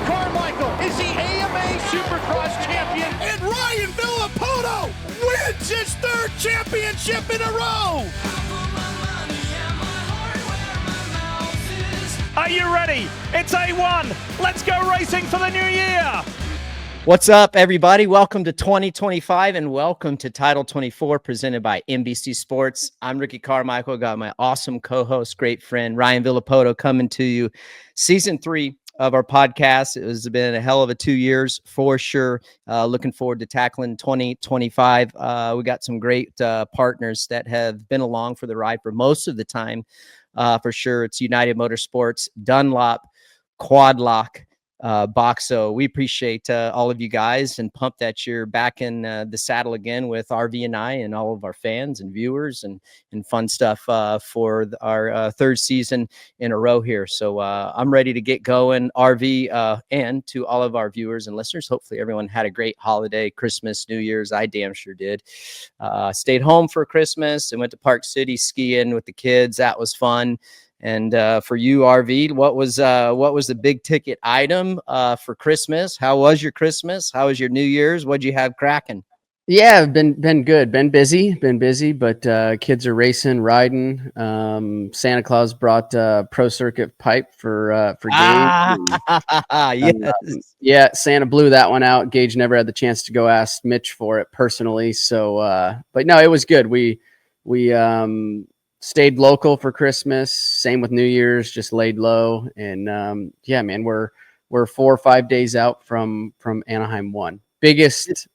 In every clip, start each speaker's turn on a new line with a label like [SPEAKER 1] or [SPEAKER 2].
[SPEAKER 1] Carmichael is the AMA Supercross champion, and Ryan Villopoto wins his third championship in a row.
[SPEAKER 2] Are you ready? It's A1. Let's go racing for the new year.
[SPEAKER 3] What's up, everybody? Welcome to 2025 and welcome to Title 24 presented by NBC Sports. I'm Ricky Carmichael. Got my awesome co-host, great friend, Ryan Villopoto, coming to you. Season 3 of our podcast. It has been a hell of a 2 years for sure. Looking forward to tackling 2025. We got some great partners that have been along for the ride for most of the time. For sure, it's United Motorsports, Dunlop, Quad Lock, Boxo. We appreciate all of you guys and pumped that you're back in the saddle again with RV and I and all of our fans and viewers and fun stuff for our third season in a row here. So I'm ready to get going. RV and to all of our viewers and listeners, hopefully everyone had a great holiday, Christmas, New Year's. I damn sure did. Stayed home for Christmas and went to Park City skiing with the kids. That was fun. And for you, RV, what was the big ticket item for Christmas? How was your Christmas? How was your New Year's? What'd you have cracking?
[SPEAKER 4] Yeah, been good. Been busy, but kids are racing, riding. Santa Claus brought Pro Circuit pipe for Gage.
[SPEAKER 3] Yes.
[SPEAKER 4] Yeah, Santa blew that one out. Gage never had the chance to go ask Mitch for it personally. So, but no, it was good. We stayed local for Christmas. Same with New Year's, just laid low. And yeah, man, we're 4 or 5 days out from Anaheim 1. Biggest,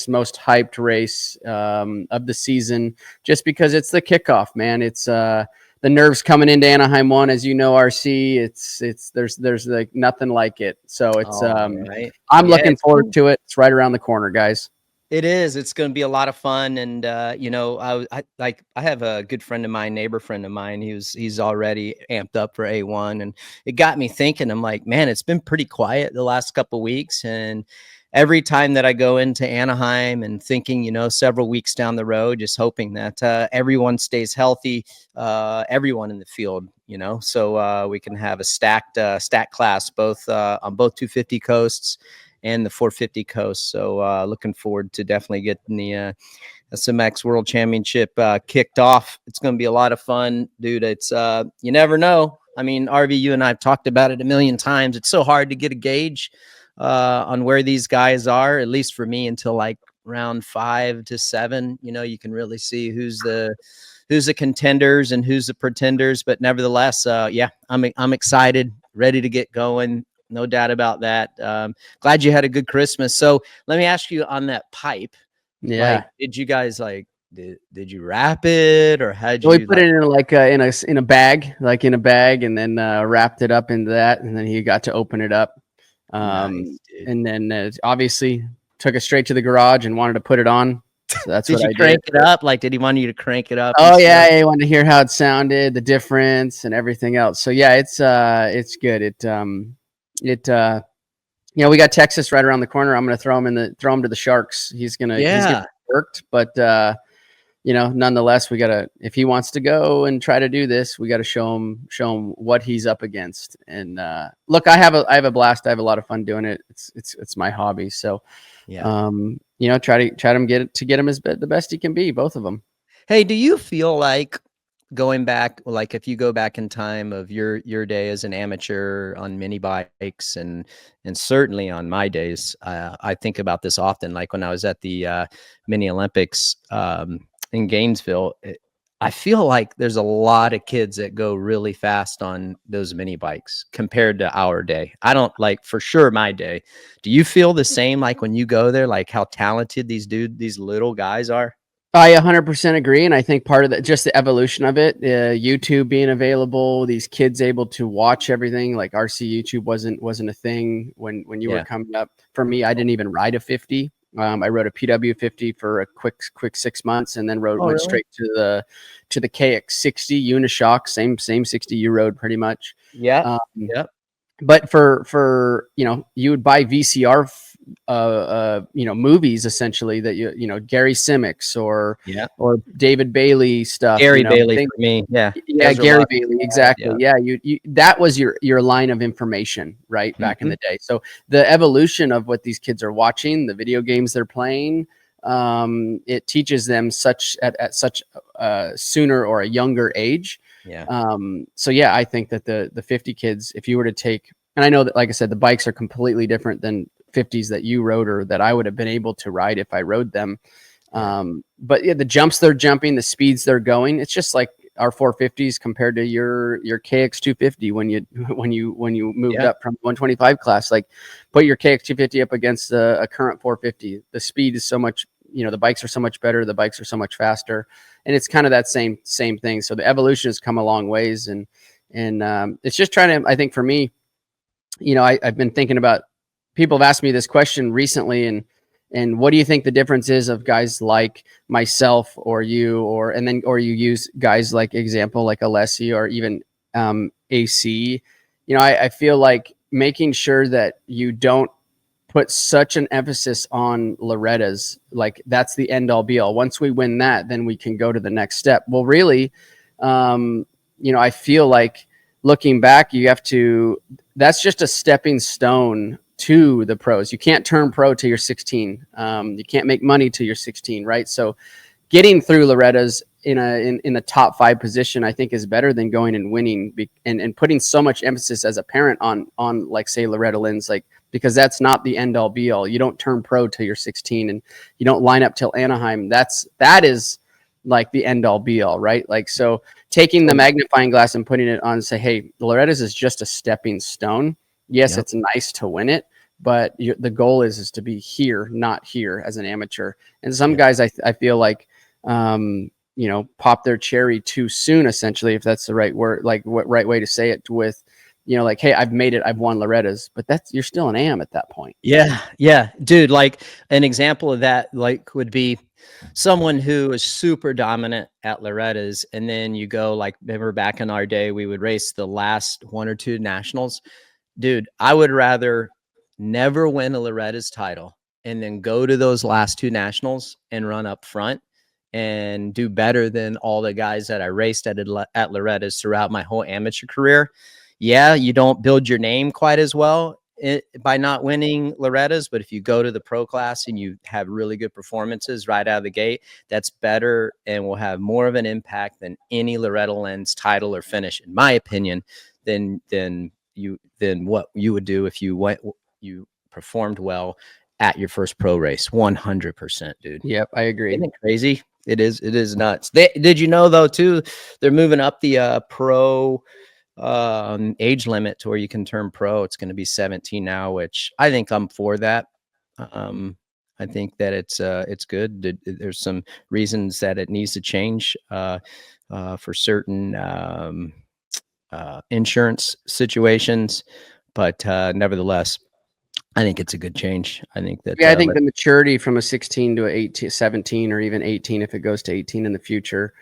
[SPEAKER 4] most hyped race of the season, just because it's the kickoff, man. It's the nerves coming into Anaheim 1, as you know, RC. There's like nothing like it. So it's
[SPEAKER 3] right.
[SPEAKER 4] I'm looking forward to it. It's right around the corner, guys.
[SPEAKER 3] It is. It's going to be a lot of fun. And, you know, I have a good friend of mine, neighbor friend of mine. He's already amped up for A1. And it got me thinking, I'm like, man, it's been pretty quiet the last couple of weeks. And every time that I go into Anaheim and thinking, you know, several weeks down the road, just hoping that everyone stays healthy, everyone in the field, you know, so we can have a stacked class, both on both 250 coasts and the 450 coast. So looking forward to definitely getting the SMX World Championship kicked off. It's going to be a lot of fun, dude. It's you never know. I mean, RV, you and I have talked about it a million times. It's so hard to get a gauge on where these guys are, at least for me, until like round 5 to 7. You know, you can really see who's the contenders and who's the pretenders. But nevertheless, yeah, I'm excited, ready to get going. No doubt about that. Glad you had a good Christmas. So let me ask you on that pipe.
[SPEAKER 4] Yeah.
[SPEAKER 3] Like, did you guys did you wrap it, or how'd you?
[SPEAKER 4] We put it in like in a bag, and then wrapped it up into that, and then he got to open it up.
[SPEAKER 3] Nice,
[SPEAKER 4] and then obviously took it straight to the garage and wanted to put it on. So that's what I did.
[SPEAKER 3] Did you crank it up? Like, did he want you to crank it up?
[SPEAKER 4] Oh yeah, he wanted to hear how it sounded, the difference, and everything else. So yeah, it's good. You know, we got Texas right around the corner. I'm going to throw him to the Sharks. He's gonna get worked, but you know, nonetheless, if he wants to go and try to do this, we got to show him what he's up against. And look, I have a blast. I have a lot of fun doing it. It's my hobby. So
[SPEAKER 3] yeah,
[SPEAKER 4] you know, try to get him the best he can be, both of them.
[SPEAKER 3] Hey, do you feel like going back, like if you go back in time of your day as an amateur on mini bikes and certainly on my days, I think about this often, like when I was at the mini Olympics in Gainesville, I feel like there's a lot of kids that go really fast on those mini bikes compared to our day. I don't like, for sure, my day. Do you feel the same, like when you go there, like how talented these little guys are?
[SPEAKER 4] I 100% agree. And I think part of that, just the evolution of it, YouTube being available, these kids able to watch everything. Like RC YouTube wasn't a thing when you were coming up. For me, I didn't even ride a 50. I rode a PW 50 for a quick 6 months, and then went straight to the KX 60 Unishock, same 60 you rode pretty much.
[SPEAKER 3] Yeah. Yeah.
[SPEAKER 4] But for you know, you would buy VCR movies essentially that Gary Simmocks or David Bailey stuff.
[SPEAKER 3] Gary Bailey for me. Yeah.
[SPEAKER 4] Gary Bailey. Exactly. Yeah. You that was your line of information, right? Back in the day. So the evolution of what these kids are watching, the video games they're playing, it teaches them at such sooner or a younger age.
[SPEAKER 3] Yeah.
[SPEAKER 4] So yeah, I think that the 50 kids, if you were to take, and I know that, like I said, the bikes are completely different than 50s that you rode or that I would have been able to ride if I rode them. But yeah, the jumps they're jumping, the speeds they're going, it's just like our 450s compared to your KX 250 when you moved up from 125 class. Like, put your KX 250 up against a current 450. The speed is so much, the bikes are so much better, the bikes are so much faster, and it's kind of that same thing. So the evolution has come a long ways, and it's just trying to, I think for me, I've been thinking about, people have asked me this question recently, and what do you think the difference is of guys like myself or you, or you use guys like example, like Alessi or even AC. I feel like making sure that you don't put such an emphasis on Loretta's, like that's the end all be all. Once we win that, then we can go to the next step. Well, really, I feel like looking back, that's just a stepping stone to the pros. You can't turn pro till you're 16. You can't make money till you're 16, right? So getting through Loretta's in the top 5 position, I think, is better than going and winning and putting so much emphasis as a parent on like, say, Loretta Lynn's, like, because that's not the end all be all. You don't turn pro till you're 16, and you don't line up till Anaheim. That is like the end all be all, right? Like, so taking the magnifying glass and putting it on and say, hey, Loretta's is just a stepping stone. Yes, it's nice to win it, but the goal is to be here, not here as an amateur. And some guys, I feel like, pop their cherry too soon, essentially, if that's the right word, like what right way to say it, with, like, hey, I've made it, I've won Loretta's, but you're still an AM at that point.
[SPEAKER 3] Yeah, dude. Like, an example of that, like, would be someone who is super dominant at Loretta's, and then you go, like, remember back in our day, we would race the last 1 or 2 nationals. Dude, I would rather never win a Loretta's title and then go to those last 2 nationals and run up front and do better than all the guys that I raced at Loretta's throughout my whole amateur career. Yeah, you don't build your name quite as well by not winning Loretta's, but if you go to the pro class and you have really good performances right out of the gate, that's better and will have more of an impact than any Loretta Lynn's title or finish, in my opinion, than what you would do if you performed well at your first pro race. 100%, dude.
[SPEAKER 4] Yep, I agree.
[SPEAKER 3] Isn't it crazy? It is nuts. Did you know, though, too, they're moving up the pro age limit to where you can turn pro. It's going to be 17 now, which I think I'm for that. I think that it's good. There's some reasons that it needs to change for certain insurance situations, but nevertheless, I think it's a good change. I think that
[SPEAKER 4] I think the maturity from a 16 to a 18, 17, or even 18, if it goes to 18 in the future,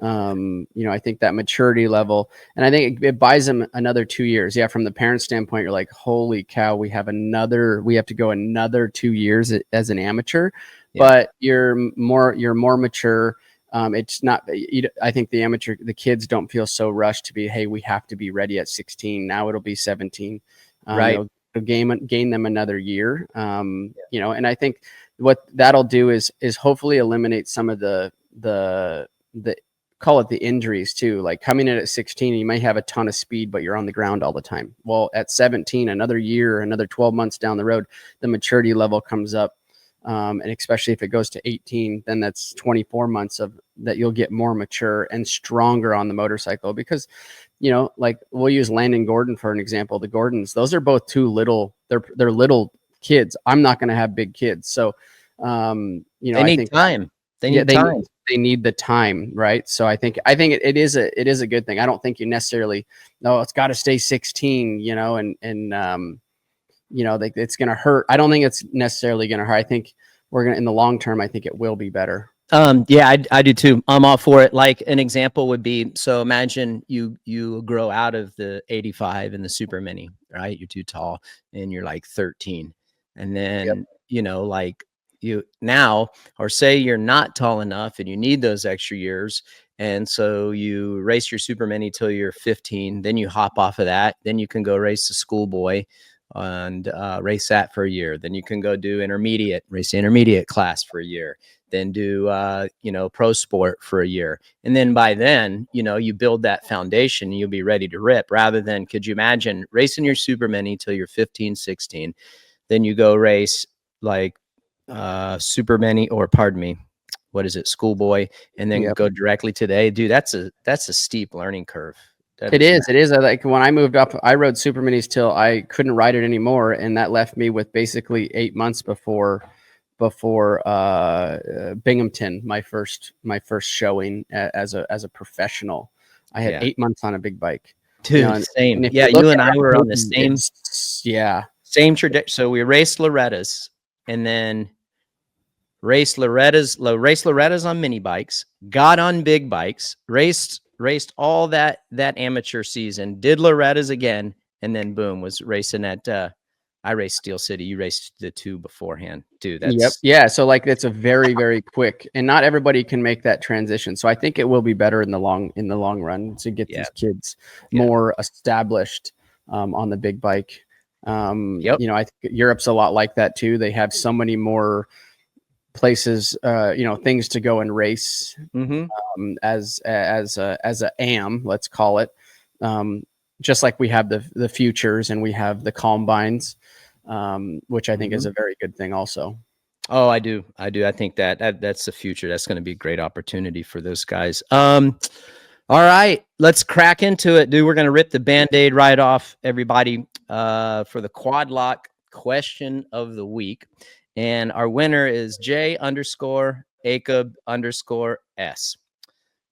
[SPEAKER 4] I think that maturity level, and I think it buys them another 2 years. Yeah, from the parent standpoint, you're like, holy cow, we have to go another 2 years as an amateur, but you're more mature. It's not, I think the kids don't feel so rushed to be, hey, we have to be ready at 16. Now it'll be 17.
[SPEAKER 3] Right.
[SPEAKER 4] It'll gain them another year. And I think what that'll do is hopefully eliminate some of the call it the injuries too. Like, coming in at 16, you may have a ton of speed, but you're on the ground all the time. Well, at 17, another year, another 12 months down the road, the maturity level comes up. And especially if it goes to 18, then that's 24 months of that you'll get more mature and stronger on the motorcycle, because, like, we'll use Landon Gordon for an example. The Gordons, those are both too little. They're little kids. I'm not going to have big kids. So,
[SPEAKER 3] they need time. They need time.
[SPEAKER 4] They need the time, right? So I think it is a good thing. I don't think you necessarily, no, it's got to stay 16, like, it's going to hurt. I don't think it's necessarily going to hurt. I think in the long term, I think it will be better.
[SPEAKER 3] Yeah, I do too. I'm all for it. Like, an example would be, so imagine you grow out of the 85 and the super mini, right? You're too tall and you're like 13. And then, like you now, or say you're not tall enough and you need those extra years. And so you race your super mini till you're 15, then you hop off of that. Then you can go race the schoolboy and race that for a year. Then you can go do race the intermediate class for a year, then do, pro sport for a year. And then by then, you build that foundation and you'll be ready to rip, rather than, could you imagine racing your super mini till you're 15, 16, then you go race like super mini, or pardon me, what is it, schoolboy, and then go directly to the A. Dude, that's a steep learning curve.
[SPEAKER 4] It is. Like when I moved up, I rode super minis till I couldn't ride it anymore, and that left me with basically 8 months before Binghamton, my first showing as a professional. I had 8 months on a big bike.
[SPEAKER 3] Dude, same. Yeah, you and I were on the same trajectory. So we raced Loretta's, and then raced Loretta's on mini bikes, got on big bikes, raced all that amateur season, did Loretta's again, and then boom, was racing at I raced Steel City. You raced the two beforehand, dude.
[SPEAKER 4] So like that's a very, very quick, and not everybody can make that transition. So I think it will be better in the long run to get these kids more established on the big bike. I think Europe's a lot like that too. They have so many more places, things to go and race as a AM, let's call it. Just like we have the futures and we have the combines, which I think is a very good thing also.
[SPEAKER 3] Oh, I do. I think that's the future. That's going to be a great opportunity for those guys. All right, let's crack into it, dude. We're going to rip the Band-Aid right off, everybody, for the quad lock question of the week. And our winner is J_Jacob_S.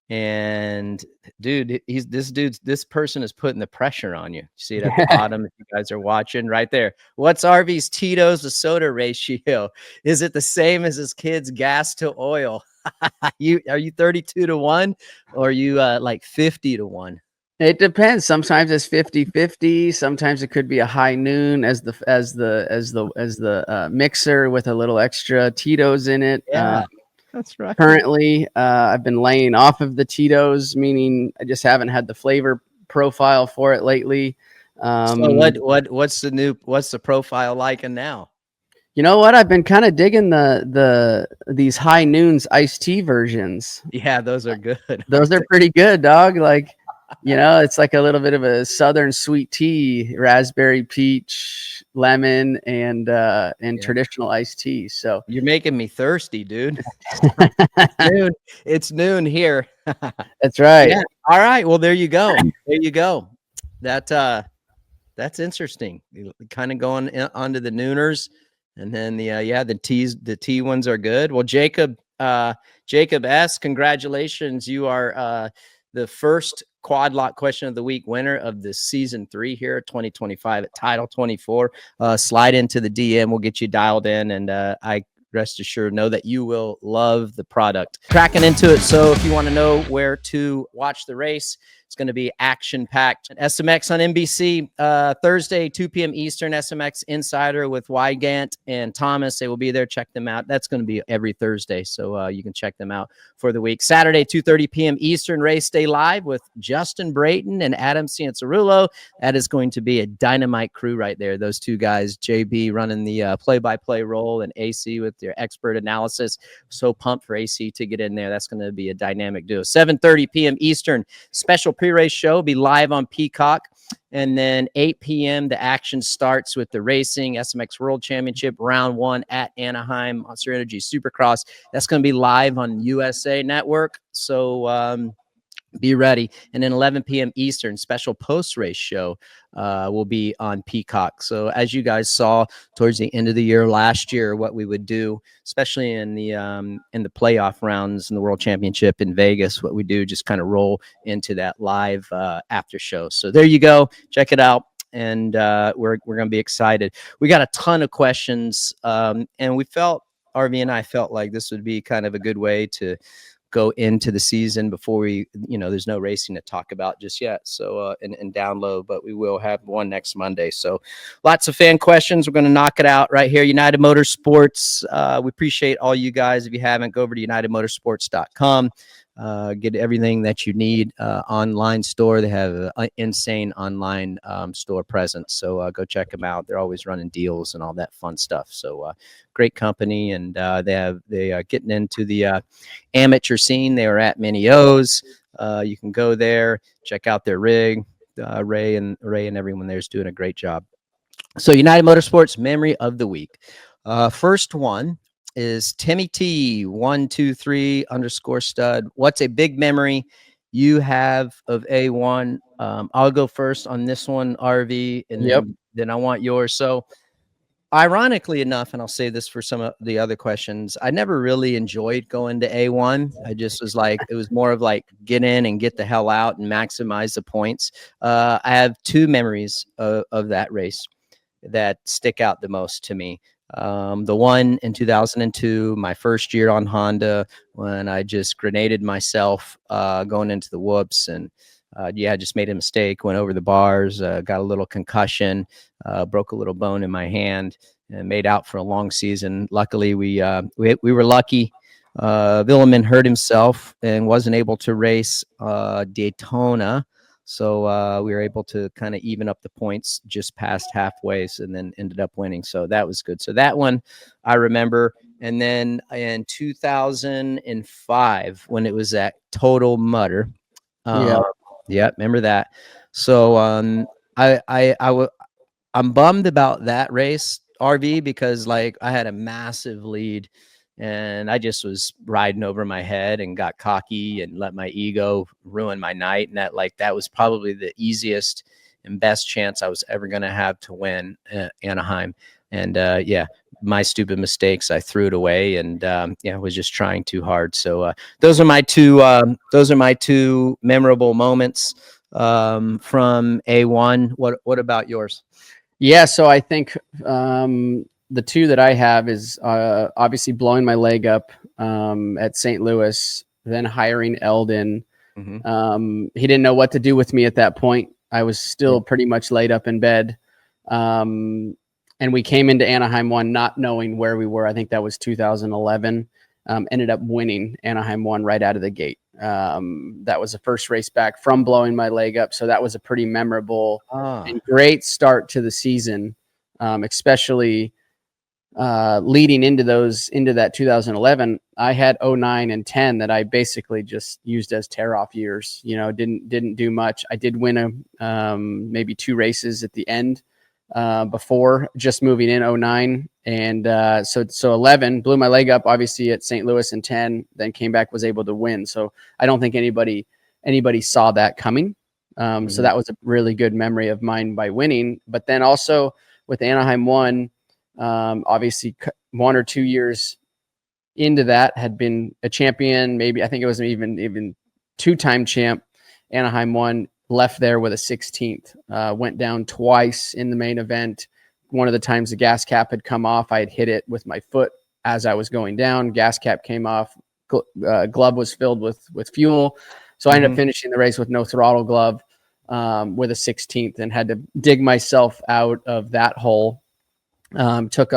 [SPEAKER 3] And dude, this person is putting the pressure on you. See it at the bottom if you guys are watching right there. What's RV's Tito's to soda ratio? Is it the same as his kids' gas to oil? Are you 32-1, or are you like 50-1?
[SPEAKER 4] It depends. Sometimes it's 50-50. Sometimes it could be a high noon as the mixer with a little extra Tito's in it.
[SPEAKER 3] Yeah, that's right.
[SPEAKER 4] Currently, I've been laying off of the Tito's, meaning I just haven't had the flavor profile for it lately.
[SPEAKER 3] So what's the profile like now?
[SPEAKER 4] You know what? I've been kind of digging these high noons iced tea versions.
[SPEAKER 3] Yeah, those are good.
[SPEAKER 4] Those are pretty good, dog. Like, it's like a little bit of a southern sweet tea, raspberry, peach, lemon, and traditional iced tea. So
[SPEAKER 3] you're making me thirsty, dude. It's noon here.
[SPEAKER 4] That's right.
[SPEAKER 3] Yeah. All right. Well, there you go. That's interesting. Kind of going onto the nooners, and then the tea ones are good. Well, Jacob S., congratulations. You are the first quad lock question of the week winner of the season 3 here 2025 at Title 24. Slide into the DM, we'll get you dialed in, and I rest assured know that you will love the product. Cracking into it. So if you want to know where to watch the race, it's going to be action-packed. SMX on NBC Thursday, 2 p.m. Eastern. SMX Insider with Wygant and Thomas. They will be there. Check them out. That's going to be every Thursday, so you can check them out for the week. Saturday, 2:30 p.m. Eastern. Race Day Live with Justin Brayton and Adam Cianciarulo. That is going to be a dynamite crew right there. Those two guys, JB running the play-by-play role and AC with their expert analysis. So pumped for AC to get in there. That's going to be a dynamic duo. 7:30 p.m. Eastern. Special pre-race show be live on Peacock, and then 8 p.m. the action starts with the racing SMX World Championship Round 1 at Anaheim Monster Energy Supercross. That's going to be live on USA Network, so be ready. And then 11 p.m. Eastern, special post-race show will be on Peacock. So as you guys saw towards the end of the year last year, what we would do, especially in the playoff rounds in the World Championship in Vegas, what we do, just kind of roll into that live after show. So there you go. Check it out. And we're going to be excited. We got a ton of questions, and RV and I felt like this would be kind of a good way to go into the season before we, there's no racing to talk about just yet. So, and down low, but we will have one next Monday. So lots of fan questions. We're going to knock it out right here. United Motorsports. We appreciate all you guys. If you haven't, go over to unitedmotorsports.com. Get everything that you need. Online store. They have an insane online store presence. So go check them out. They're always running deals and all that fun stuff. So great company, and they are getting into the amateur scene. They are at Mini O's. You can go there, check out their rig. Ray and everyone there is doing a great job. So United Motorsports memory of the week. First one is Timmy T 123_stud. What's a big memory you have of A1? I'll go first on this one, RV, and then I want yours. So ironically enough, and I'll say this for some of the other questions, I never really enjoyed going to A1. I just was like, it was more of like get in and get the hell out and maximize the points. I have two memories of that race that stick out the most to me. The one in 2002, my first year on Honda, when I just grenaded myself going into the whoops, and just made a mistake, went over the bars, got a little concussion, broke a little bone in my hand, and made out for a long season. Luckily, we were lucky. Villemin hurt himself and wasn't able to race Daytona. So we were able to kind of even up the points just past halfway, and then ended up winning. So that was good. So that one I remember. And then in 2005, when it was at Total Mutter. Remember that. So I'm bummed about that race, RV, because like I had a massive lead. And I just was riding over my head and got cocky and let my ego ruin my night. And that was probably the easiest and best chance I was ever going to have to win Anaheim. And my stupid mistakes, I threw it away, and was just trying too hard. So those are my two memorable moments from A1. What about yours?
[SPEAKER 4] Yeah, so I think the two that I have is obviously blowing my leg up at St. Louis, then hiring Eldon. Mm-hmm. He didn't know what to do with me at that point. I was still pretty much laid up in bed. And we came into Anaheim 1 not knowing where we were. I think that was 2011. Ended up winning Anaheim 1 right out of the gate. That was the first race back from blowing my leg up. So that was a pretty memorable and great start to the season, especially leading into that 2011. I had 09 and 10 that I basically just used as tear-off years. Didn't do much. I did win maybe 2 races at the end before just moving in 09. And so 11 blew my leg up, obviously, at St. Louis, and 10 then came back, was able to win. So I don't think anybody saw that coming. So that was a really good memory of mine by winning. But then also with Anaheim 1, obviously 1 or 2 years into that had been a champion. Maybe I think it was even 2-time champ. Anaheim 1 left there with a 16th, went down twice in the main event. One of the times the gas cap had come off, I had hit it with my foot as I was going down. Gas cap came off. Glove was filled with fuel. So I ended up finishing the race with no throttle glove, with a 16th, and had to dig myself out of that hole. Took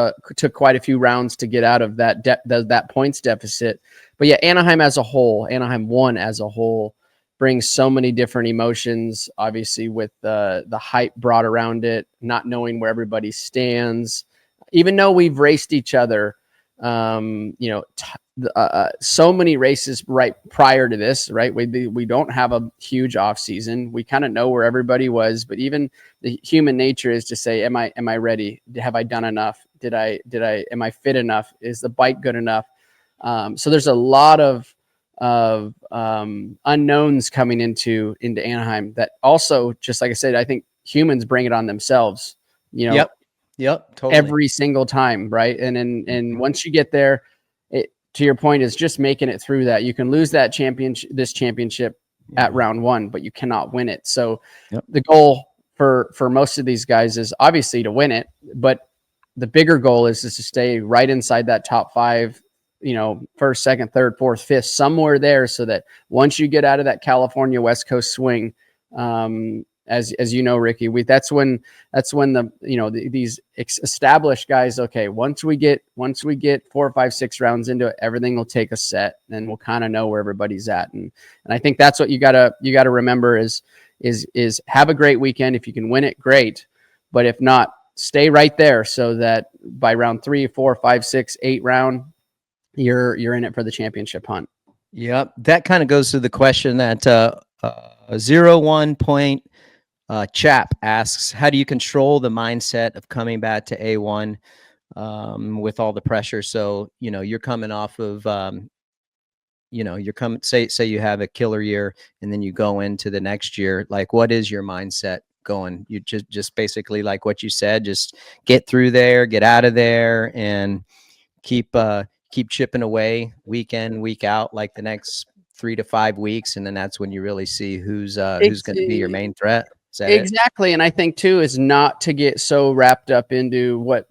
[SPEAKER 4] quite a few rounds to get out of that points deficit. But yeah, Anaheim 1 as a whole brings so many different emotions, obviously, with the hype brought around it, not knowing where everybody stands, even though we've raced each other, so many races right prior to this, right? We don't have a huge off season. We kind of know where everybody was, but even the human nature is to say, am I ready? Have I done enough? Am I fit enough? Is the bike good enough? So there's a lot of unknowns coming into Anaheim that also, just like I said, I think humans bring it on themselves, Yep, totally. Every single time. Right. And once you get there, to your point, is just making it through that. You can lose this championship at round 1, but you cannot win it. So the goal for most of these guys is obviously to win it, but the bigger goal is to stay right inside that top 5, first, second, third, fourth, fifth, somewhere there, so that once you get out of that California West Coast swing, as you know, Ricky, that's when these established guys, okay, once we get 4, 5, 6 rounds into it, everything will take a set, and we'll kind of know where everybody's at. And I think that's what you gotta remember is have a great weekend. If you can win it, great. But if not, stay right there, so that by round 3, 4, 5, 6, 8 round, you're in it for the championship hunt.
[SPEAKER 3] Yep. That kind of goes to the question that 01 point Chap asks, how do you control the mindset of coming back to A1 with all the pressure? So, you're coming off of, say you have a killer year and then you go into the next year. Like, what is your mindset going? You just basically, like what you said, just get through there, get out of there, and keep chipping away week in, week out, like the next 3 to 5 weeks. And then that's when you really see who's going to be your main threat.
[SPEAKER 4] Exactly. And I think too, is not to get so wrapped up into what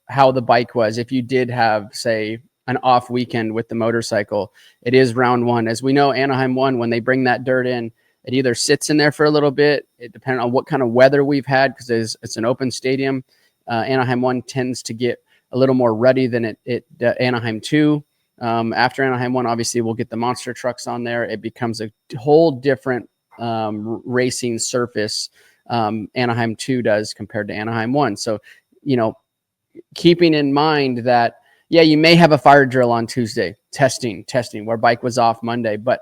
[SPEAKER 4] how the bike was. If you did have, say, an off weekend with the motorcycle, it is round 1. As we know, Anaheim 1, when they bring that dirt in, it either sits in there for a little bit. It depends on what kind of weather we've had, because it's an open stadium. Anaheim 1 tends to get a little more ruddy than Anaheim 2. After Anaheim 1, obviously we'll get the monster trucks on there. It becomes a whole different racing surface. Anaheim 2 does compared to Anaheim 1. So, keeping in mind that, yeah, you may have a fire drill on Tuesday, testing where bike was off Monday, but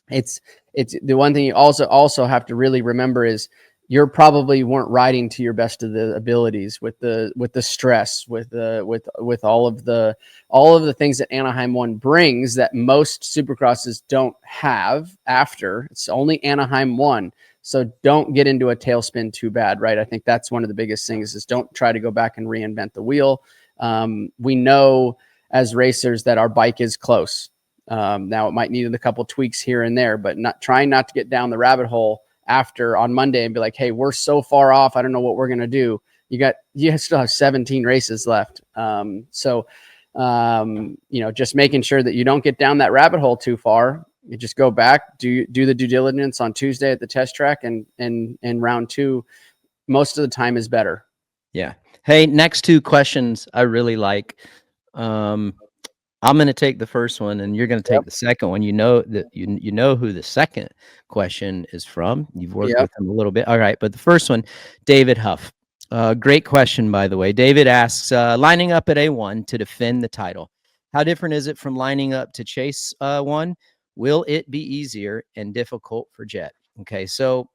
[SPEAKER 4] it's the one thing you also have to really remember is you probably weren't riding to your best of the abilities with the stress, with all of the things that Anaheim 1 brings that most Supercrosses don't have after. It's only Anaheim 1. So don't get into a tailspin too bad, right? I think that's one of the biggest things is don't try to go back and reinvent the wheel. We know as racers that our bike is close. Now it might need a couple tweaks here and there, but trying not to get down the rabbit hole after on Monday and be like, hey, we're so far off, I don't know what we're going to do. You still have 17 races left. So just making sure that you don't get down that rabbit hole too far. You just go back, do the due diligence on Tuesday at the test track, and round 2, most of the time is better.
[SPEAKER 3] Yeah. Hey, next 2 questions I really like. I'm going to take the first one, and you're going to take the second one. You know who the second question is from. You've worked with him a little bit. All right, but the first one, David Huff. Great question, by the way. David asks, lining up at A1 to defend the title, how different is it from lining up to chase one? Will it be easier and difficult for Jett? Okay, so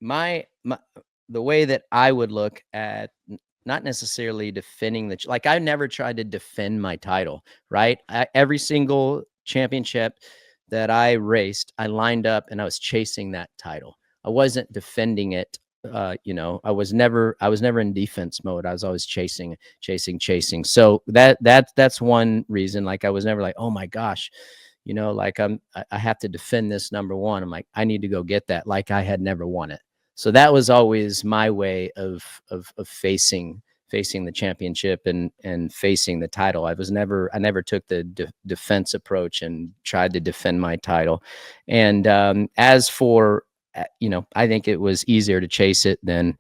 [SPEAKER 3] the way that I would look at not necessarily defending like I never tried to defend my title, right? Every single championship that I raced, I lined up and I was chasing that title. I wasn't defending it. I was never in defense mode. I was always chasing. So that's one reason. Like I was never like, oh my gosh, like I have to defend this number 1. I'm like, I need to go get that. Like I had never won it. So that was always my way of facing the championship and facing the title. I never took the defense approach and tried to defend my title. And as for, I think it was easier to chase it than,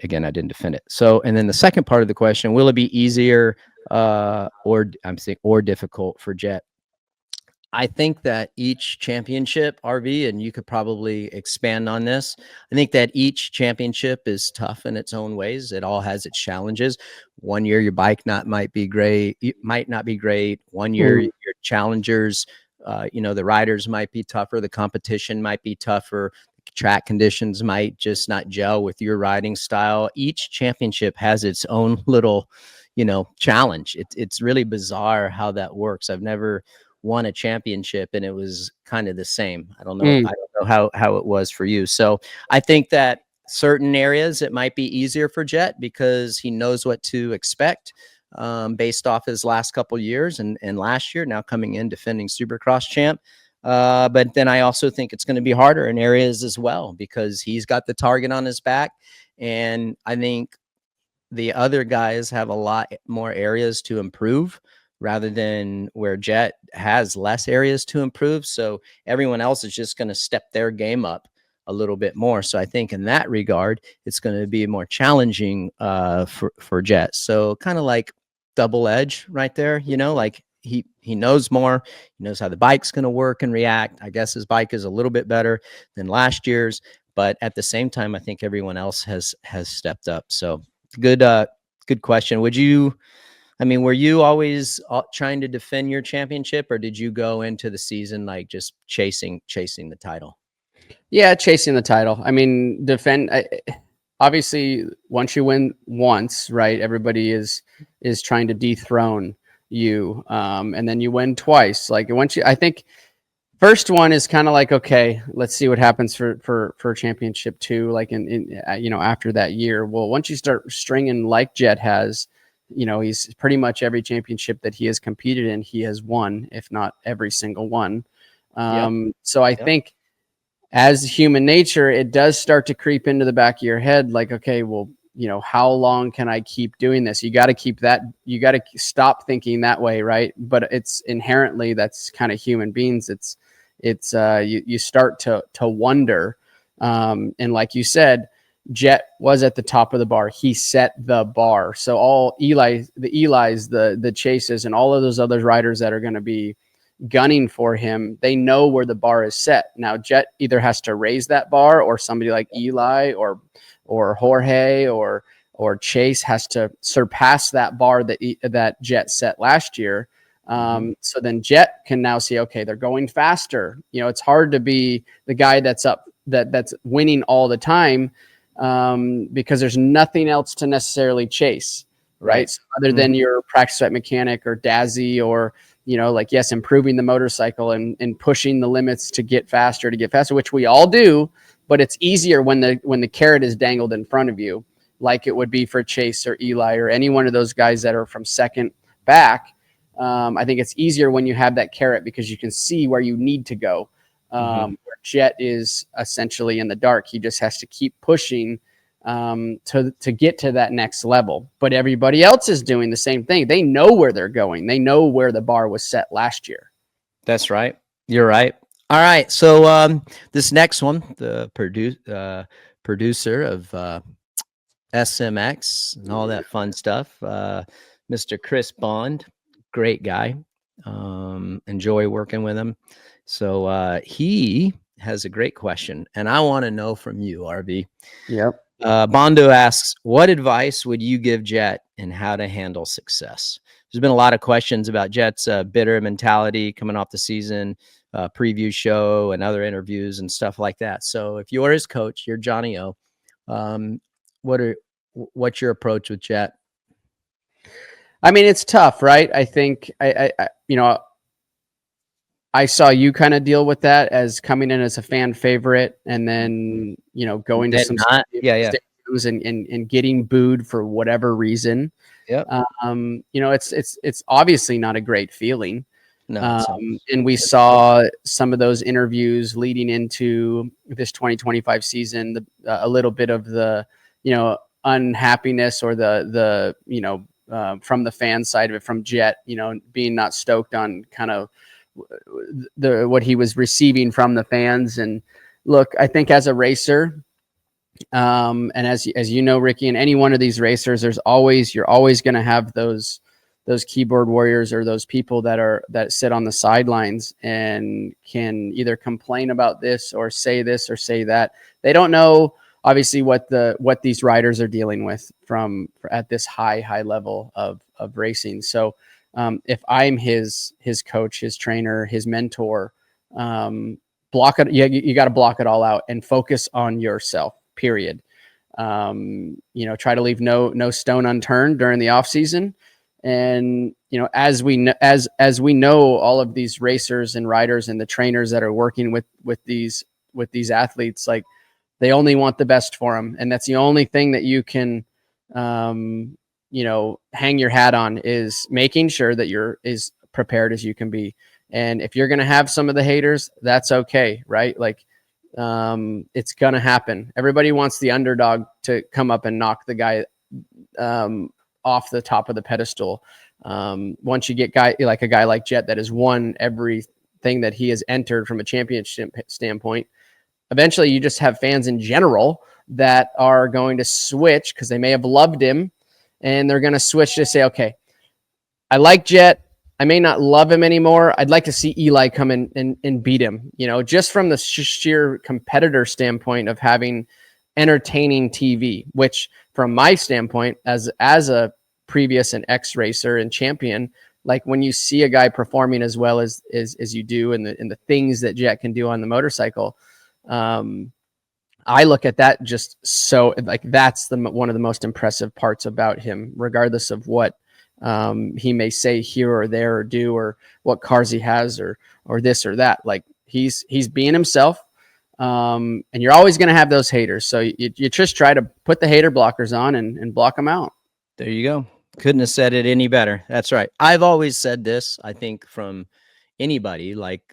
[SPEAKER 3] again, I didn't defend it. So, and then the second part of the question, will it be easier or difficult for Jett? I think that each championship, RV, and you could probably expand on this, I think that each championship is tough in its own ways. It all has its challenges. One year your bike might not be great. One year your challengers, the riders might be tougher. The competition might be tougher. Track conditions might just not gel with your riding style. Each championship has its own little, challenge. It's really bizarre how that works. I've never won a championship and it was kind of the same. I don't know how it was for you. So I think that certain areas it might be easier for Jett because he knows what to expect based off his last couple years and last year, now coming in defending Supercross champ. But then I also think it's going to be harder in areas as well because he's got the target on his back. And I think the other guys have a lot more areas to improve. rather than where Jett has less areas to improve. So everyone else is just going to step their game up a little bit more. So I think in that regard, it's going to be more challenging for Jett. So kind of like double edge right there, like he knows more. He knows how the bike's going to work and react. I guess his bike is a little bit better than last year's, but at the same time, I think everyone else has stepped up. So good question. Were you always trying to defend your championship, or did you go into the season like just chasing the title?
[SPEAKER 4] Yeah, chasing the title. I mean, obviously, once you win once, right? Everybody is trying to dethrone you, and then you win twice. Like I think first one is kind of like, okay, let's see what happens for championship 2. Like in after that year. Well, once you start stringing like Jett has, he's pretty much every championship that he has competed in, he has won, if not every single one. So I think as human nature, it does start to creep into the back of your head. Like, okay, well, how long can I keep doing this? You got to stop thinking that way. Right. But it's inherently, that's kind of human beings. You start to wonder. And like you said, Jett was at the top of the bar. He set the bar. So all the Eli's, the Chases, and all of those other riders that are going to be gunning for him, they know where the bar is set. Now, Jett either has to raise that bar, or somebody like Eli or Jorge or Chase has to surpass that bar that Jett set last year. So then Jett can now see, okay, they're going faster. It's hard to be the guy that's winning all the time, because there's nothing else to necessarily chase, right? So other than your practice wet mechanic or Dazzy, or yes, improving the motorcycle and pushing the limits to get faster, which we all do. But it's easier when the carrot is dangled in front of you, like it would be for Chase or Eli or any one of those guys that are from second back. I think it's easier when you have that carrot, because you can see where you need to go. Where Jett is essentially in the dark. He just has to keep pushing to get to that next level. But everybody else is doing the same thing. They know where they're going. They know where the bar was set last year.
[SPEAKER 3] That's right. You're right. All right. So this next one, the producer of SMX and all that fun stuff, Mr. Chris Bond, great guy. Enjoy working with him. So he has a great question, and I want to know from you, RV.
[SPEAKER 4] Yep.
[SPEAKER 3] Bondo asks, what advice would you give Jett in how to handle success? There's been a lot of questions about Jett's bitter mentality coming off the season, preview show and other interviews and stuff like that. So if you're his coach, you're Johnny O, what's your approach with Jett?
[SPEAKER 4] I mean, it's tough, right? I think I saw you kind of deal with that as coming in as a fan favorite, and then going to some stadiums and getting booed for whatever reason.
[SPEAKER 3] Yep.
[SPEAKER 4] It's obviously not a great feeling.
[SPEAKER 3] No.
[SPEAKER 4] And we saw some of those interviews leading into this 2025 season, a little bit of the unhappiness or the from the fan side of it, from Jett, being not stoked on kind of what he was receiving from the fans. And look, I think as a racer, and as you know, Ricky, and any one of these racers, you're always going to have those keyboard warriors, or those people that sit on the sidelines and can either complain about this or say that. They don't know obviously what these riders are dealing with at this high level of racing. So if I'm his coach, his trainer, his mentor, block it. You got to block it all out and focus on yourself, period. Try to leave no stone unturned during the off season. And, as we know, all of these racers and riders and the trainers that are working with these athletes, like, they only want the best for them. And that's the only thing that you can, hang your hat on, is making sure that you're as prepared as you can be. And if you're going to have some of the haters, that's okay. Right. Like, it's going to happen. Everybody wants the underdog to come up and knock the guy, off the top of the pedestal. Once you get a guy like Jett that has won everything that he has entered from a championship standpoint, eventually you just have fans in general that are going to switch because they may have loved him, and they're going to switch to say, okay, I like Jett. I may not love him anymore. I'd like to see Eli come in and beat him, just from the sheer competitor standpoint of having entertaining TV, which from my standpoint, as a previous and ex-racer and champion, like when you see a guy performing as well as you do and the things that Jett can do on the motorcycle, I look at that just so like that's one of the most impressive parts about him, regardless of what he may say here or there or do or what cars he has or this or that. Like he's being himself, and you're always going to have those haters. So you just try to put the hater blockers on and block them out.
[SPEAKER 3] There you go. Couldn't have said it any better. That's right. I've always said this, I think, from anybody like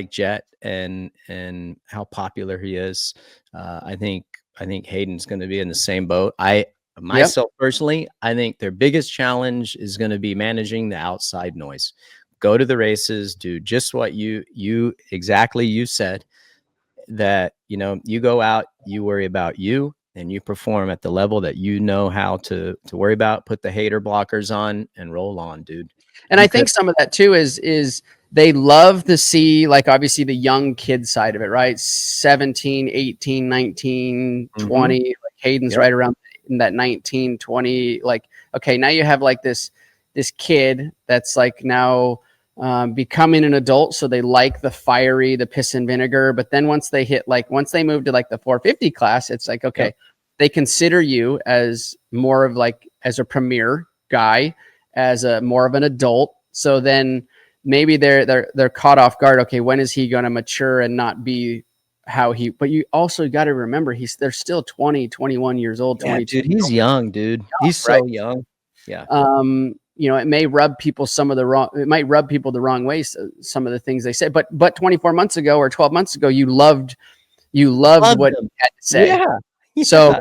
[SPEAKER 3] Jett and how popular he is. I think Hayden's going to be in the same boat. Myself personally, I think their biggest challenge is going to be managing the outside noise. Go to the races, do just what you said, that, you go out, you worry about you, and you perform at the level that you know how to worry about, put the hater blockers on and roll on, dude.
[SPEAKER 4] And I think some of that too is they love to see, like, obviously the young kid side of it, right? 17, 18, 19, 20, like Hayden's right around in that 19, 20, like, okay, now you have like this kid that's like now becoming an adult. So they like the fiery, the piss and vinegar. But then once they move to like the 450 class, it's like, okay, they consider you as more of like, as a premier guy, as a more of an adult. So then maybe they're caught off guard. Okay, when is he going to mature and not be how he, but you also got to remember they're still 20, 21 years old. 22.
[SPEAKER 3] Dude, he's young, dude. He's so young. Yeah.
[SPEAKER 4] It may rub people it might rub people the wrong way. Some of the things they say, but 24 months ago or 12 months ago, you loved what he had to say. Yeah. So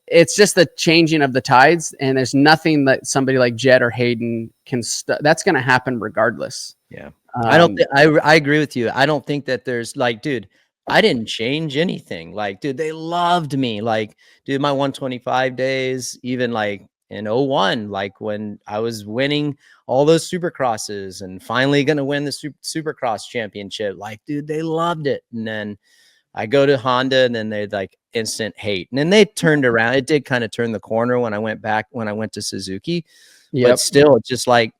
[SPEAKER 4] it's just the changing of the tides, and there's nothing that somebody like Jett or Hayden can, that's going to happen regardless.
[SPEAKER 3] Yeah. I agree with you. I don't think that there's like, dude, I didn't change anything. Like, dude, they loved me. Like, dude, my 125 days, even like in 01, like when I was winning all those Supercrosses and finally going to win the Supercross Championship, like, dude, they loved it. And then I go to Honda and then they'd like instant hate. And then they turned around. It did kind of turn the corner when I went to Suzuki. Yep. But still, just like,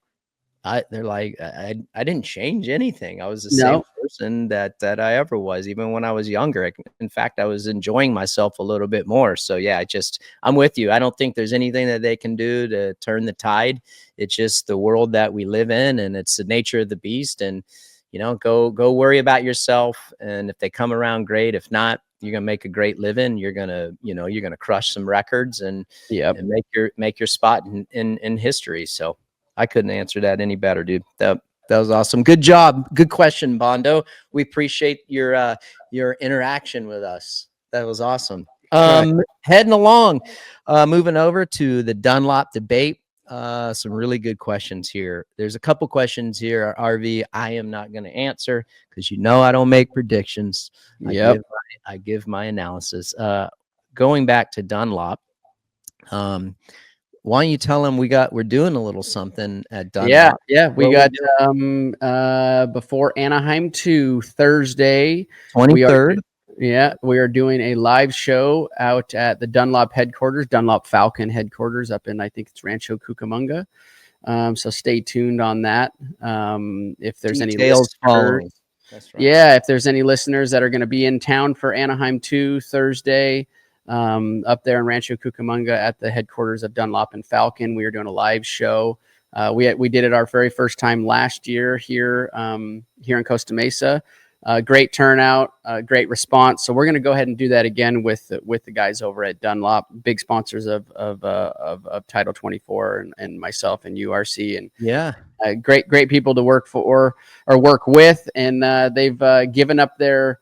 [SPEAKER 3] they're like, I didn't change anything. I was the same person that I ever was, even when I was younger. In fact, I was enjoying myself a little bit more. So yeah, I'm with you. I don't think there's anything that they can do to turn the tide. It's just the world that we live in, and it's the nature of the beast. And, go worry about yourself. And if they come around, great. If not, you're going to make a great living. You're going to, you're going to crush some records and make your spot in history. So I couldn't answer that any better, dude. That was awesome. Good job. Good question, Bondo. We appreciate your interaction with us. That was awesome. Heading along, moving over to the Dunlop debate. Some really good questions here. There's a couple questions here, RV, I am not going to answer because I don't make predictions. I give my analysis. Going back to Dunlop, why don't you tell them we're doing a little something at Dunlop? Yeah. We got
[SPEAKER 4] before Anaheim 2 Thursday,
[SPEAKER 3] 23rd.
[SPEAKER 4] We are doing a live show out at the Dunlop headquarters, Dunlop Falcon headquarters up in, I think it's Rancho Cucamonga. So stay tuned on that. If there's any listeners, that's right. Yeah, if there's any listeners that are going to be in town for Anaheim 2 Thursday, up there in Rancho Cucamonga at the headquarters of Dunlop and Falcon, we are doing a live show. We did it our very first time last year here in Costa Mesa. Great turnout, great response. So we're going to go ahead and do that again with the guys over at Dunlop, big sponsors of Title 24 and myself and URC, and great people to work for or work with, and they've given up their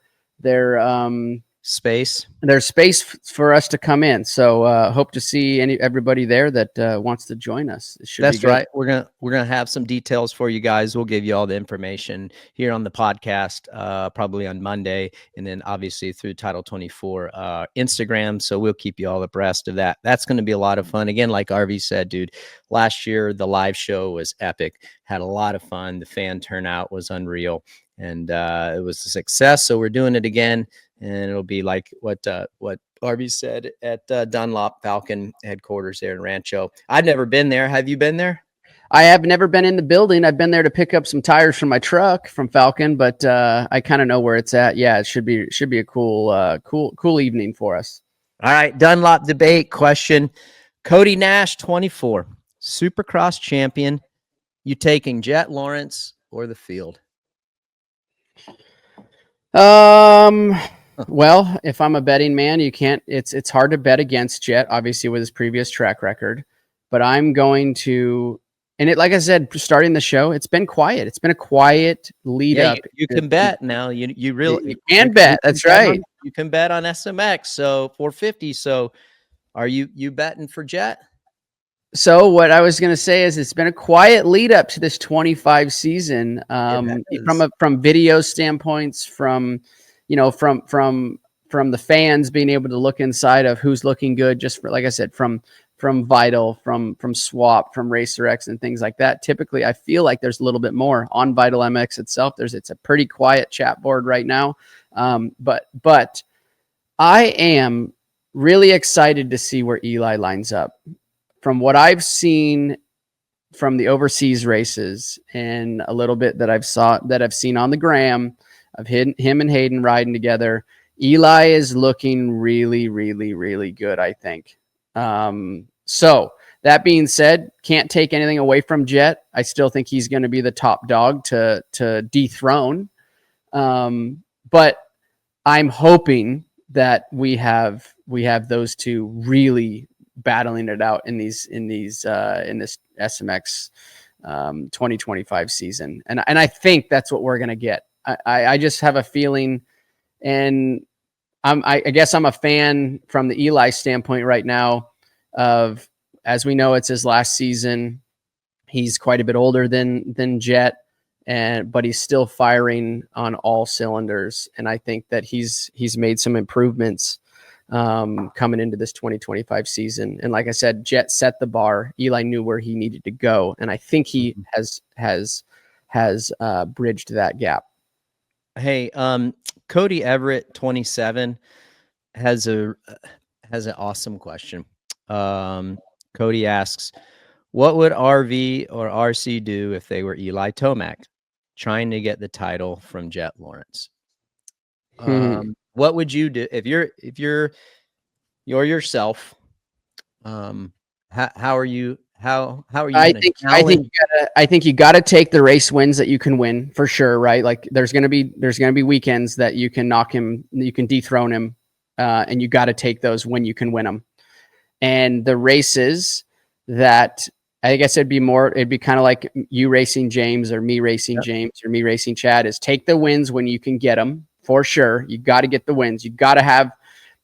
[SPEAKER 3] space.
[SPEAKER 4] There's space for us to come in. So hope to see everybody there that wants to join us. It should
[SPEAKER 3] That's
[SPEAKER 4] be good.
[SPEAKER 3] right. We're gonna have some details for you guys. We'll give you all the information here on the podcast, probably on Monday, and then obviously through Title 24 Instagram. So we'll keep you all abreast of that. That's going to be a lot of fun. Again, like RV said, dude, last year the live show was epic. Had a lot of fun. The fan turnout was unreal, and it was a success. So we're doing it again. And it'll be like what RV said at Dunlop Falcon headquarters there in Rancho. I've never been there. Have you been there?
[SPEAKER 4] I have never been in the building. I've been there to pick up some tires from my truck from Falcon, but I kind of know where it's at. Yeah, it should be a cool evening for us.
[SPEAKER 3] All right, Dunlop debate question. Cody Nash, 24, Supercross champion. You taking Jett Lawrence or the field?
[SPEAKER 4] Well, if I'm a betting man, it's hard to bet against Jett, obviously with his previous track record, but I'm going to, and like I said, starting the show, it's been quiet. It's been a quiet lead up.
[SPEAKER 3] You can bet now. You really
[SPEAKER 4] can bet. That's right.
[SPEAKER 3] You can bet on SMX. So 450. So are you betting for Jett?
[SPEAKER 4] So what I was going to say is it's been a quiet lead up to this 25 season, from video standpoints, from the fans being able to look inside of who's looking good, just for, like I said, from Vital, from Swap, from Racer X and things like that. Typically, I feel like there's a little bit more on Vital MX itself. It's a pretty quiet chat board right now. But I am really excited to see where Eli lines up. From what I've seen from the overseas races and a little bit that I've seen on the gram of him and Haiden riding together, Eli is looking really, really, really good, I think. So that being said, can't take anything away from Jett. I still think he's going to be the top dog to dethrone. But I'm hoping that we have those two really battling it out in this SMX 2025 season. And I think that's what we're going to get. I just have a feeling, and I guess I'm a fan from the Eli standpoint right now of, as we know, it's his last season. He's quite a bit older than Jett, but he's still firing on all cylinders. And I think that he's made some improvements coming into this 2025 season. And like I said, Jett set the bar. Eli knew where he needed to go, and I think he has bridged that gap.
[SPEAKER 3] Hey, Cody Everett, 27, has an awesome question. Cody asks, what would RV or RC do if they were Eli Tomac trying to get the title from Jett Lawrence? What would you do if you're yourself? How are you? How are you?
[SPEAKER 4] I think you got to take the race wins that you can win for sure, right? Like there's gonna be weekends that you can knock him, you can dethrone him, and you got to take those when you can win them. And the races that, I guess it'd be kind of like you racing James or me racing James or me racing Chad, is take the wins when you can get them. For sure, you got to get the wins. You got to have,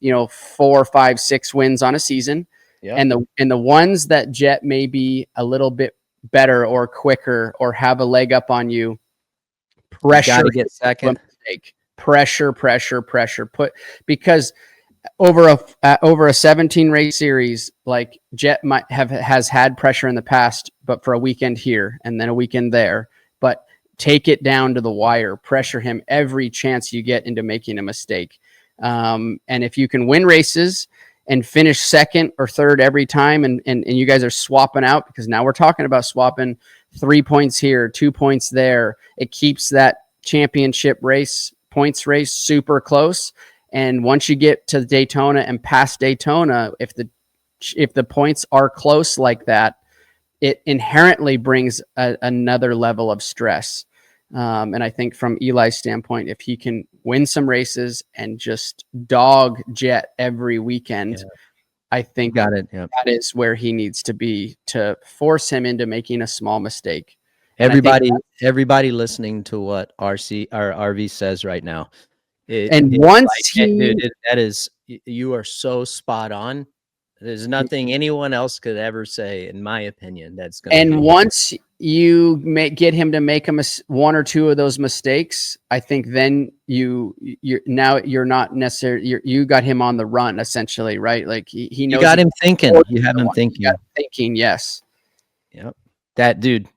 [SPEAKER 4] 4, 5, 6 wins on a season. Yep. And the ones that Jett may be a little bit better or quicker or have a leg up on you, pressure,
[SPEAKER 3] got to get second.
[SPEAKER 4] Pressure. Because over a 17 race series, like Jett has had pressure in the past, but for a weekend here and then a weekend there. But take it down to the wire, pressure him every chance you get into making a mistake. And if you can win races and finish second or third every time, and you guys are swapping out, because now we're talking about swapping 3 points here, 2 points there. It keeps that championship points race super close. And once you get to Daytona and past Daytona, if the points are close like that, it inherently brings another level of stress. And I think from Eli's standpoint, if he can win some races and just dog Jett every weekend, I think that is where he needs to be to force him into making a small mistake.
[SPEAKER 3] Everybody listening to what RV says right now, That is, you are so spot on. There's nothing anyone else could ever say, in my opinion, that's going to.
[SPEAKER 4] And once you get him to make one or two of those mistakes, I think then you're not necessarily, you got him on the run essentially, right? Like he knows.
[SPEAKER 3] You got him thinking. You have him thinking.
[SPEAKER 4] Thinking, yes.
[SPEAKER 3] Yep. That dude.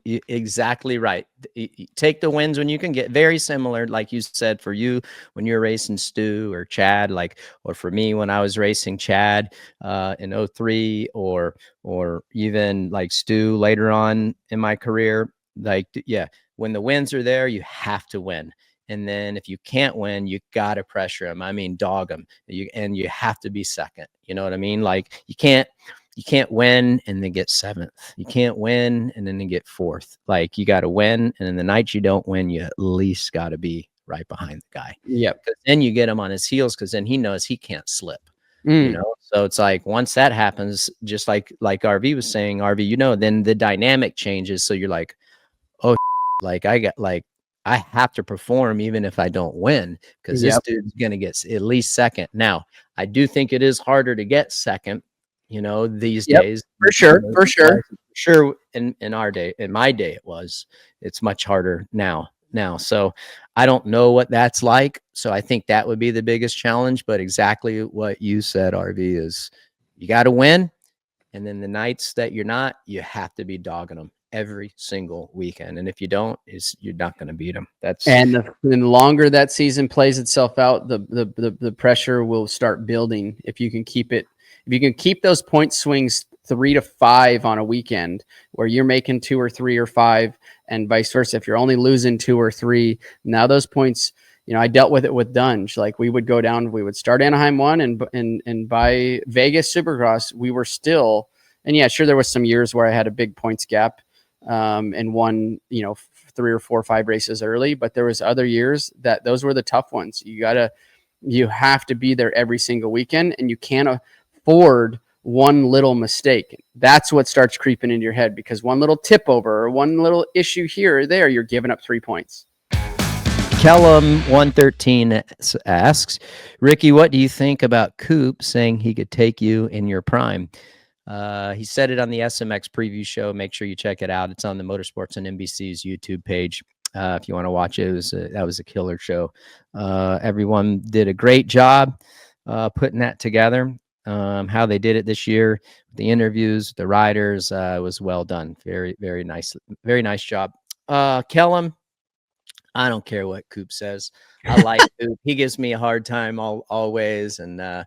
[SPEAKER 3] Exactly right. Take the wins when you can get. Very similar, like you said, for you when you're racing Stu or Chad, or for me when I was racing Chad in 03, or even like Stu later on in my career. When the wins are there, you have to win. And then if you can't win, you got to pressure them. I mean, dog them. And you have to be second. You know what I mean? Like you can't win and then get seventh. You can't win and then get fourth. Like you got to win. And then the nights you don't win, you at least got to be right behind the guy.
[SPEAKER 4] Yep.
[SPEAKER 3] Because then you get him on his heels, because then he knows he can't slip. You know, so it's like once that happens, just like RV was saying, RV, then the dynamic changes. So you're like, oh, I have to perform even if I don't win, because this dude's gonna get at least second. Now, I do think it is harder to get second, these days.
[SPEAKER 4] For sure.
[SPEAKER 3] In my day, it's much harder now. So I don't know what that's like. So I think that would be the biggest challenge, but exactly what you said, RV, is you got to win. And then the nights that you're not, you have to be dogging them every single weekend. And if you don't, you're not going to beat them.
[SPEAKER 4] And the longer that season plays itself out, the pressure will start building. If you can keep those point swings 3 to 5 on a weekend where you're making 2 or 3 or 5, and vice versa. If you're only losing 2 or 3, now those points, I dealt with it with Dunge. Like we would go down, we would start Anaheim 1 and by Vegas Supercross, we were still, and yeah, sure, there was some years where I had a big points gap and won, 3 or 4 or 5 races early, but there was other years that those were the tough ones. You have to be there every single weekend, and you can't afford one little mistake. That's what starts creeping into your head, because one little tip over or one little issue here or there, you're giving up 3 points.
[SPEAKER 3] Kellum 113 asks, Ricky, what do you think about Coop saying he could take you in your prime? He said it on the SMX preview show. Make sure you check it out. It's on the Motorsports and NBC's YouTube page. If you want to watch it, that was a killer show. Everyone did a great job putting that together. How they did it this year, the interviews, the riders, was well done. Very, very nice job. Kellum, I don't care what Coop says. I like Coop. He gives me a hard time always, and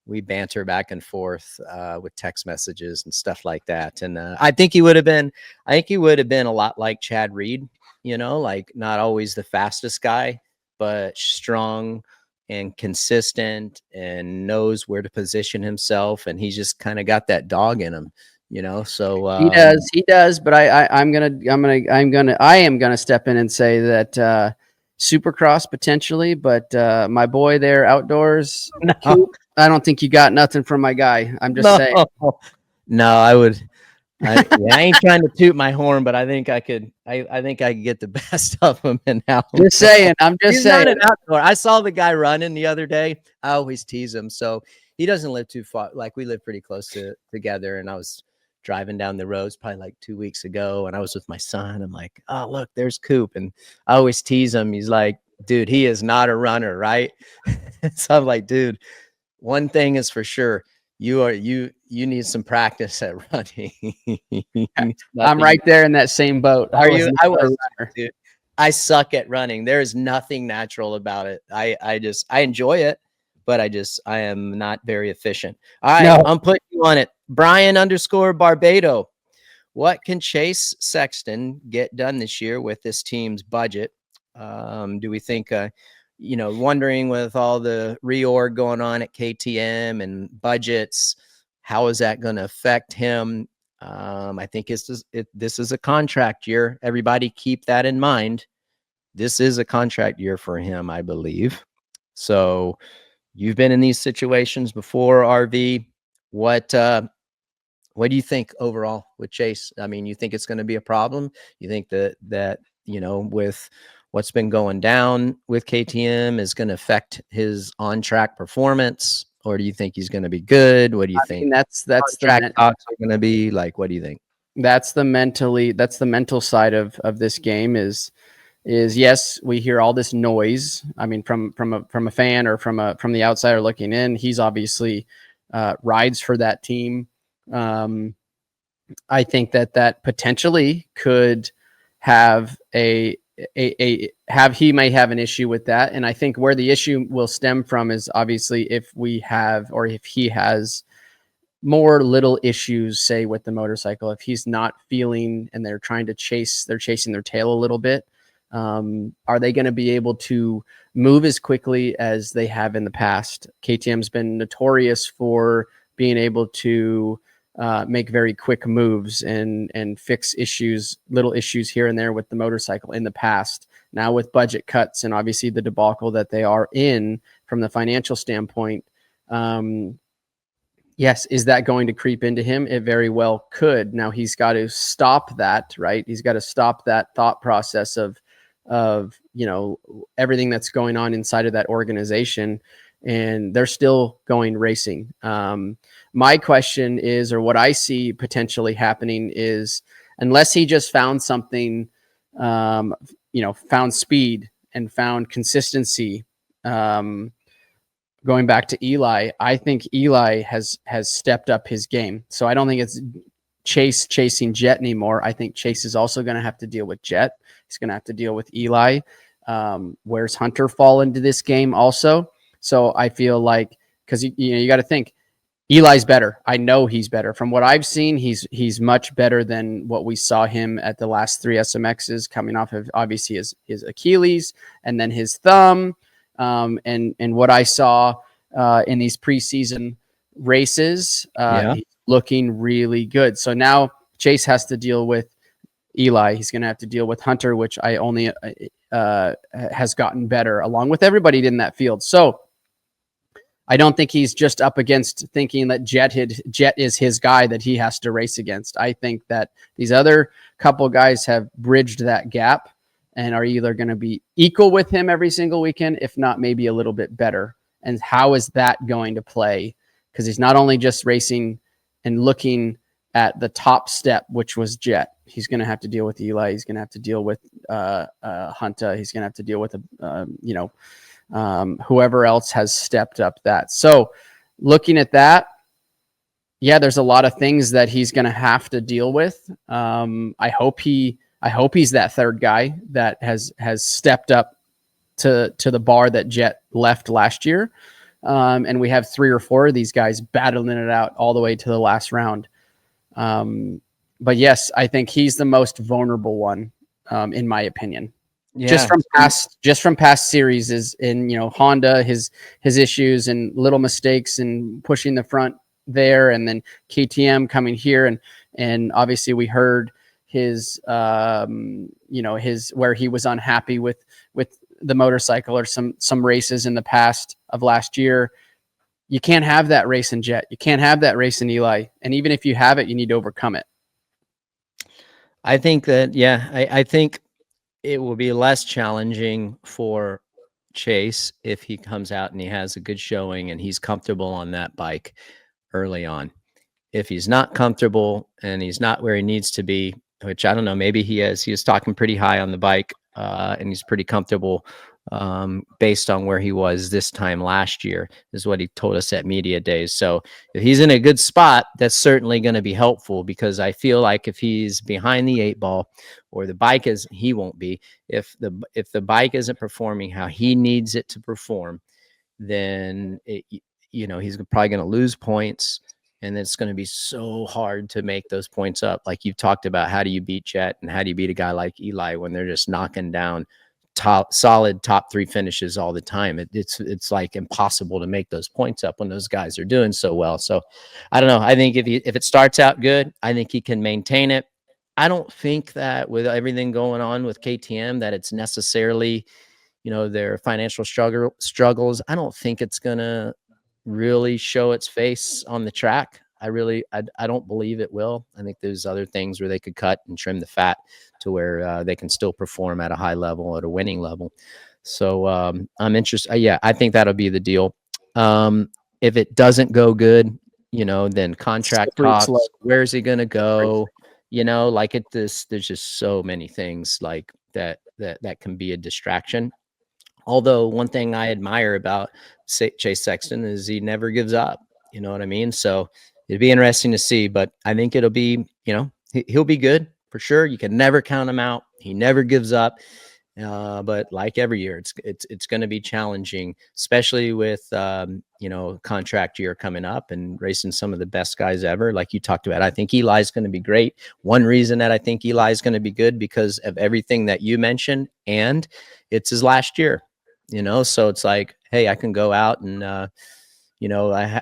[SPEAKER 3] we banter back and forth with text messages and stuff like that. And I think he would have been a lot like Chad Reed, like not always the fastest guy, but strong and consistent and knows where to position himself. And he's just kind of got that dog in him, so
[SPEAKER 4] he does. But I am gonna step in and say that Supercross potentially, but my boy there outdoors,
[SPEAKER 3] no.
[SPEAKER 4] I don't think you got nothing from my guy. I'm just saying.
[SPEAKER 3] No, I would. I ain't trying to toot my horn, but I think I could. I think I could get the best of him. And now,
[SPEAKER 4] just saying. I'm just saying.
[SPEAKER 3] Not an outdoor. I saw the guy running the other day. I always tease him, so he doesn't live too far. Like we live pretty close together, and I was driving down the roads probably like 2 weeks ago, and I was with my son. I'm like, oh look, there's Coop, and I always tease him. He's like, dude, he is not a runner, right? So I'm like, dude, one thing is for sure. You need some practice at running.
[SPEAKER 4] I'm right there in that same boat.
[SPEAKER 3] Are you? I was, dude. I suck at running. There is nothing natural about it. I enjoy it, but I am not very efficient. All right, no. I'm putting you on it. Brian _Barbado. What can Chase Sexton get done this year with this team's budget? Do we think wondering with all the reorg going on at KTM and budgets, how is that going to affect him? I think this is a contract year. Everybody keep that in mind. This is a contract year for him, I believe. So you've been in these situations before, RV. What do you think overall with Chase? I mean, you think it's going to be a problem? You think that with what's been going down with KTM is going to affect his on-track performance, or do you think he's going to be good? What do you think?
[SPEAKER 4] That's
[SPEAKER 3] track talks are going to be like. What do you think?
[SPEAKER 4] That's the mental side of this game is yes, we hear all this noise. I mean, from a fan or from the outsider looking in, he's obviously rides for that team. I think that potentially could have he may have an issue with that. And I think where the issue will stem from is obviously if he has more little issues, say with the motorcycle, if he's not feeling and they're chasing their tail a little bit, are they going to be able to move as quickly as they have in the past? KTM's been notorious for being able to make very quick moves and fix little issues here and there with the motorcycle in the past. Now with budget cuts and obviously the debacle that they are in from the financial standpoint, yes, is that going to creep into him? It very well could. Now he's got to stop that, right? He's got to stop that thought process of everything that's going on inside of that organization, and they're still going racing. My question is, or what I see potentially happening is, unless he just found something, found speed and found consistency, going back to Eli, I think Eli has stepped up his game. So I don't think it's Chase chasing Jett anymore. I think Chase is also going to have to deal with Jett. He's going to have to deal with Eli. Where's Hunter fall into this game also? So I feel like, because you got to think, Eli's better. I know he's better. From what I've seen, he's much better than what we saw him at the last 3 SMXs, coming off of obviously his Achilles and then his thumb. And what I saw in these preseason races, he's looking really good. So now Chase has to deal with Eli. He's going to have to deal with Hunter, which I only has gotten better along with everybody in that field. So I don't think he's just up against thinking that Jett is his guy that he has to race against. I think that these other couple guys have bridged that gap and are either going to be equal with him every single weekend, if not maybe a little bit better. And how is that going to play? Because he's not only just racing and looking at the top step, which was Jett. He's going to have to deal with Eli. He's going to have to deal with Hunter. He's going to have to deal with whoever else has stepped up that. So looking at that, yeah, there's a lot of things that he's going to have to deal with. I hope he's that third guy that has stepped up to the bar that Jett left last year. And we have 3 or 4 of these guys battling it out all the way to the last round. But yes, I think he's the most vulnerable one, in my opinion. Yeah. Just from past series is in, Honda, his issues and little mistakes and pushing the front there, and then KTM coming here, and obviously we heard his where he was unhappy with the motorcycle or some races in the past of last year. You can't have that race in Jett. You can't have that race in Eli. And even if you have it, you need to overcome it.
[SPEAKER 3] I think that, I think it will be less challenging for Chase if he comes out and he has a good showing and he's comfortable on that bike early on. If he's not comfortable and he's not where he needs to be, which I don't know, maybe he is. He was talking pretty high on the bike, and he's pretty comfortable based on where he was this time last year, is what he told us at media days. So if he's in a good spot, that's certainly going to be helpful, because I feel like if he's behind the 8 ball, or the bike is, he won't be, if the bike isn't performing how he needs it to perform, then he's probably going to lose points. And it's going to be so hard to make those points up. Like you've talked about, how do you beat Jett and how do you beat a guy like Eli when they're just knocking down solid top 3 finishes all the time? It's like impossible to make those points up when those guys are doing so well. So I don't know. I think if it starts out good, I think he can maintain it. I don't think that with everything going on with KTM that it's necessarily, their financial struggles. I don't think it's going to really show its face on the track. I don't believe it will. I think there's other things where they could cut and trim the fat to where they can still perform at a high level, at a winning level. So I'm interested. Yeah, I think that'll be the deal. If it doesn't go good, then contract talks. Where's he going to go? Like there's just so many things like that can be a distraction. Although one thing I admire about Chase Sexton is he never gives up. You know what I mean? So it'd be interesting to see, but I think it'll be, he'll be good for sure. You can never count him out. He never gives up. But like every year, it's going to be challenging, especially with, contract year coming up and racing some of the best guys ever. Like you talked about, I think Eli's going to be great. One reason that I think Eli's going to be good because of everything that you mentioned, and it's his last year, so it's like, hey, I can go out and, I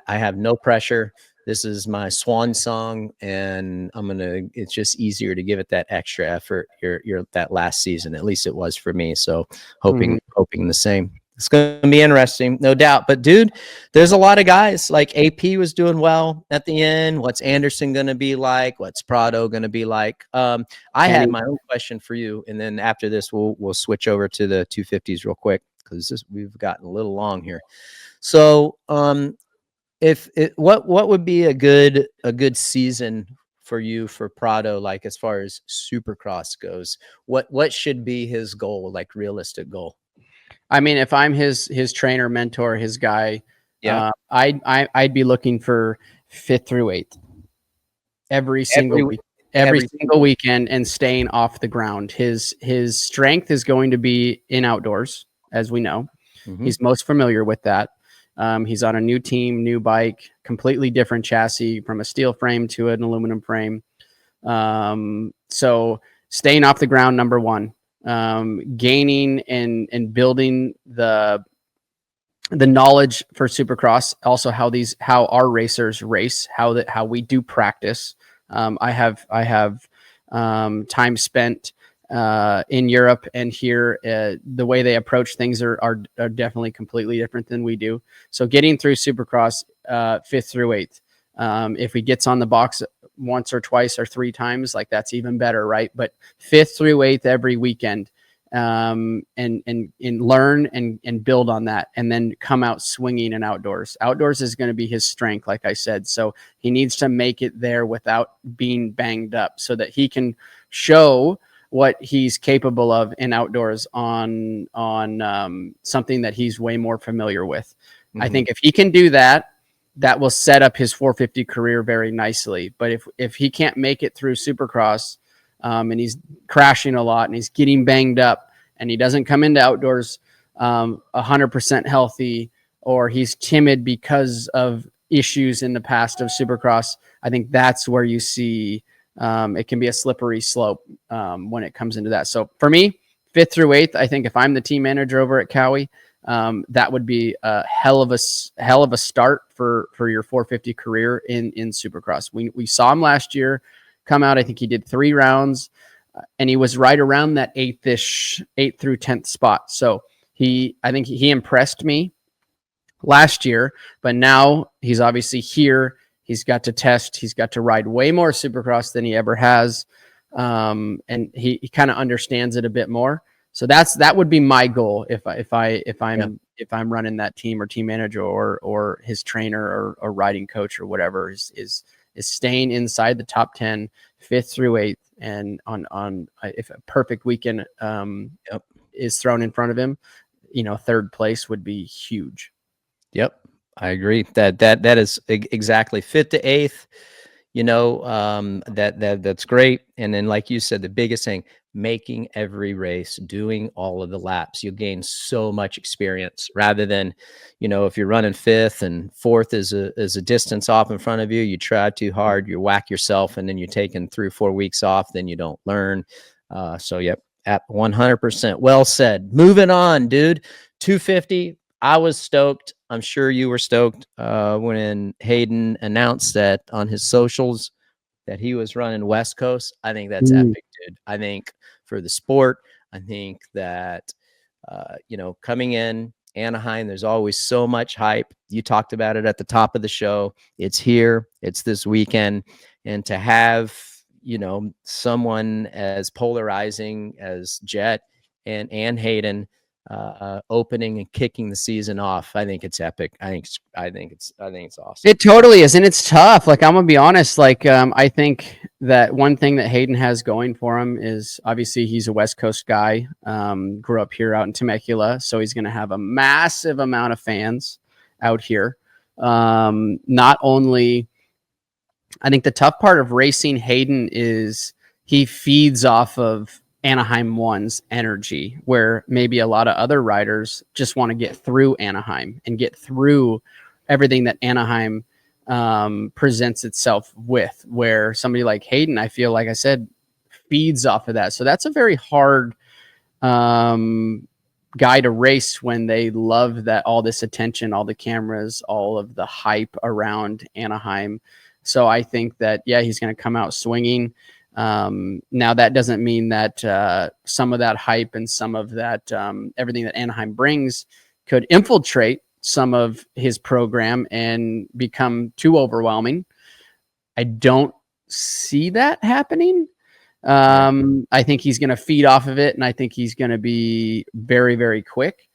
[SPEAKER 3] have no pressure. This is my swan song, and it's just easier to give it that extra effort. You're that last season, at least it was for me. So hoping the same. It's going to be interesting, no doubt. But dude, there's a lot of guys like AP was doing well at the end. What's Anderson going to be like? What's Prado going to be like? I had my own question for you. And then after this, we'll switch over to the 250s real quick, because we've gotten a little long here. So, what would be a good season for you for Prado, like as far as Supercross goes? What should be his goal, like realistic goal?
[SPEAKER 4] I mean, if I'm his trainer, mentor, his guy, I'd be looking for 5th through 8th every single weekend and staying off the ground. His strength is going to be in outdoors, as we know. He's most familiar with that. He's on a new team, new bike, completely different chassis from a steel frame to an aluminum frame. So staying off the ground, number one, gaining and building the knowledge for Supercross, also how our racers race, how we do practice. I have time spent in Europe and here. The way they approach things are definitely completely different than we do. So getting through Supercross 5th through 8th, if he gets on the box once or twice or 3 times, like that's even better, right? But 5th through 8th every weekend, and learn and build on that, and then come out swinging in outdoors. Outdoors is going to be his strength, like I said. So he needs to make it there without being banged up, so that he can show what he's capable of in outdoors on something that he's way more familiar with. I think if he can do that, that will set up his 450 career very nicely. But if he can't make it through Supercross, and he's crashing a lot and he's getting banged up and he doesn't come into outdoors 100% healthy, or he's timid because of issues in the past of Supercross, I think that's where you see it can be a slippery slope when it comes into that. So for me, 5th through 8th, I think if I'm the team manager over at Cowie, that would be a hell of a start for your 450 career in Supercross. We saw him last year come out. I think he did 3 rounds, and he was right around that 8th through 10th spot. So I think he impressed me last year, but now he's obviously here. He's got to test. He's got to ride way more Supercross than he ever has, and he kind of understands it a bit more. So that would be my goal if I'm running that team or team manager or his trainer or riding coach or whatever, is staying inside the top 10, 5th through 8th, and on if a perfect weekend is thrown in front of him, 3rd place would be huge.
[SPEAKER 3] Yep, I agree. That is exactly 5th to 8th. That's great. And then, like you said, the biggest thing, making every race, doing all of the laps. You'll gain so much experience rather than, if you're running 5th and 4th is a distance off in front of you, you try too hard, you whack yourself, and then you're taking 3 or 4 weeks off, then you don't learn. So yep, at 100%. Well said. Moving on, dude. 250. I was stoked. I'm sure you were stoked when Haiden announced that on his socials that he was running West Coast. I think that's epic, dude. I think for the sport, I think that, coming in, Anaheim, there's always so much hype. You talked about it at the top of the show. It's here. It's this weekend. And to have, someone as polarizing as Jett and Haiden opening and kicking the season off, I think it's epic. I think it's awesome.
[SPEAKER 4] It totally is, and it's tough. Like, I'm gonna be honest. Like, I think that one thing that Haiden has going for him is obviously he's a West Coast guy. Grew up here out in Temecula, so he's gonna have a massive amount of fans out here. Not only, I think the tough part of racing Haiden is he feeds off of Anaheim 1's energy, where maybe a lot of other riders just want to get through Anaheim and get through everything that Anaheim presents itself with, where somebody like Haiden, I feel like I said, feeds off of that. So that's a very hard guy to race when they love that, all this attention, all the cameras, all of the hype around Anaheim. So I think that, yeah, he's going to come out swinging. Now that doesn't mean that some of that hype and some of that everything that Anaheim brings could infiltrate some of his program and become too overwhelming. I don't see that happening. I think he's going to feed off of it, and I think he's going to be very, very quick.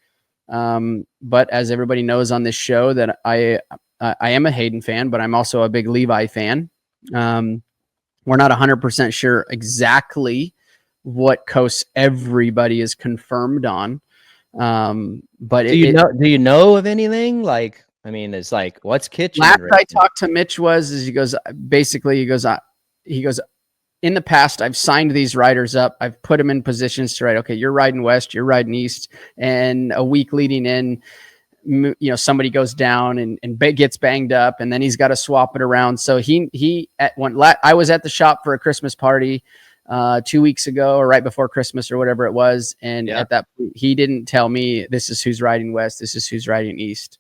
[SPEAKER 4] But as everybody knows on this show, that I am a Haiden fan, but I'm also a big Levi fan. We're not 100% sure exactly what coast everybody is confirmed on. But
[SPEAKER 3] do you know of anything? Like, I mean, it's like, what's kitchen?
[SPEAKER 4] Last I talked to Mitch he goes, in the past, I've signed these riders up. I've put them in positions to ride. Okay, you're riding west, you're riding east. And a week leading in, somebody goes down and gets banged up, and then he's got to swap it around. So I was at the shop for a Christmas party 2 weeks ago, or right before Christmas or whatever it was. And at that point, he didn't tell me this is who's riding west, this is who's riding east.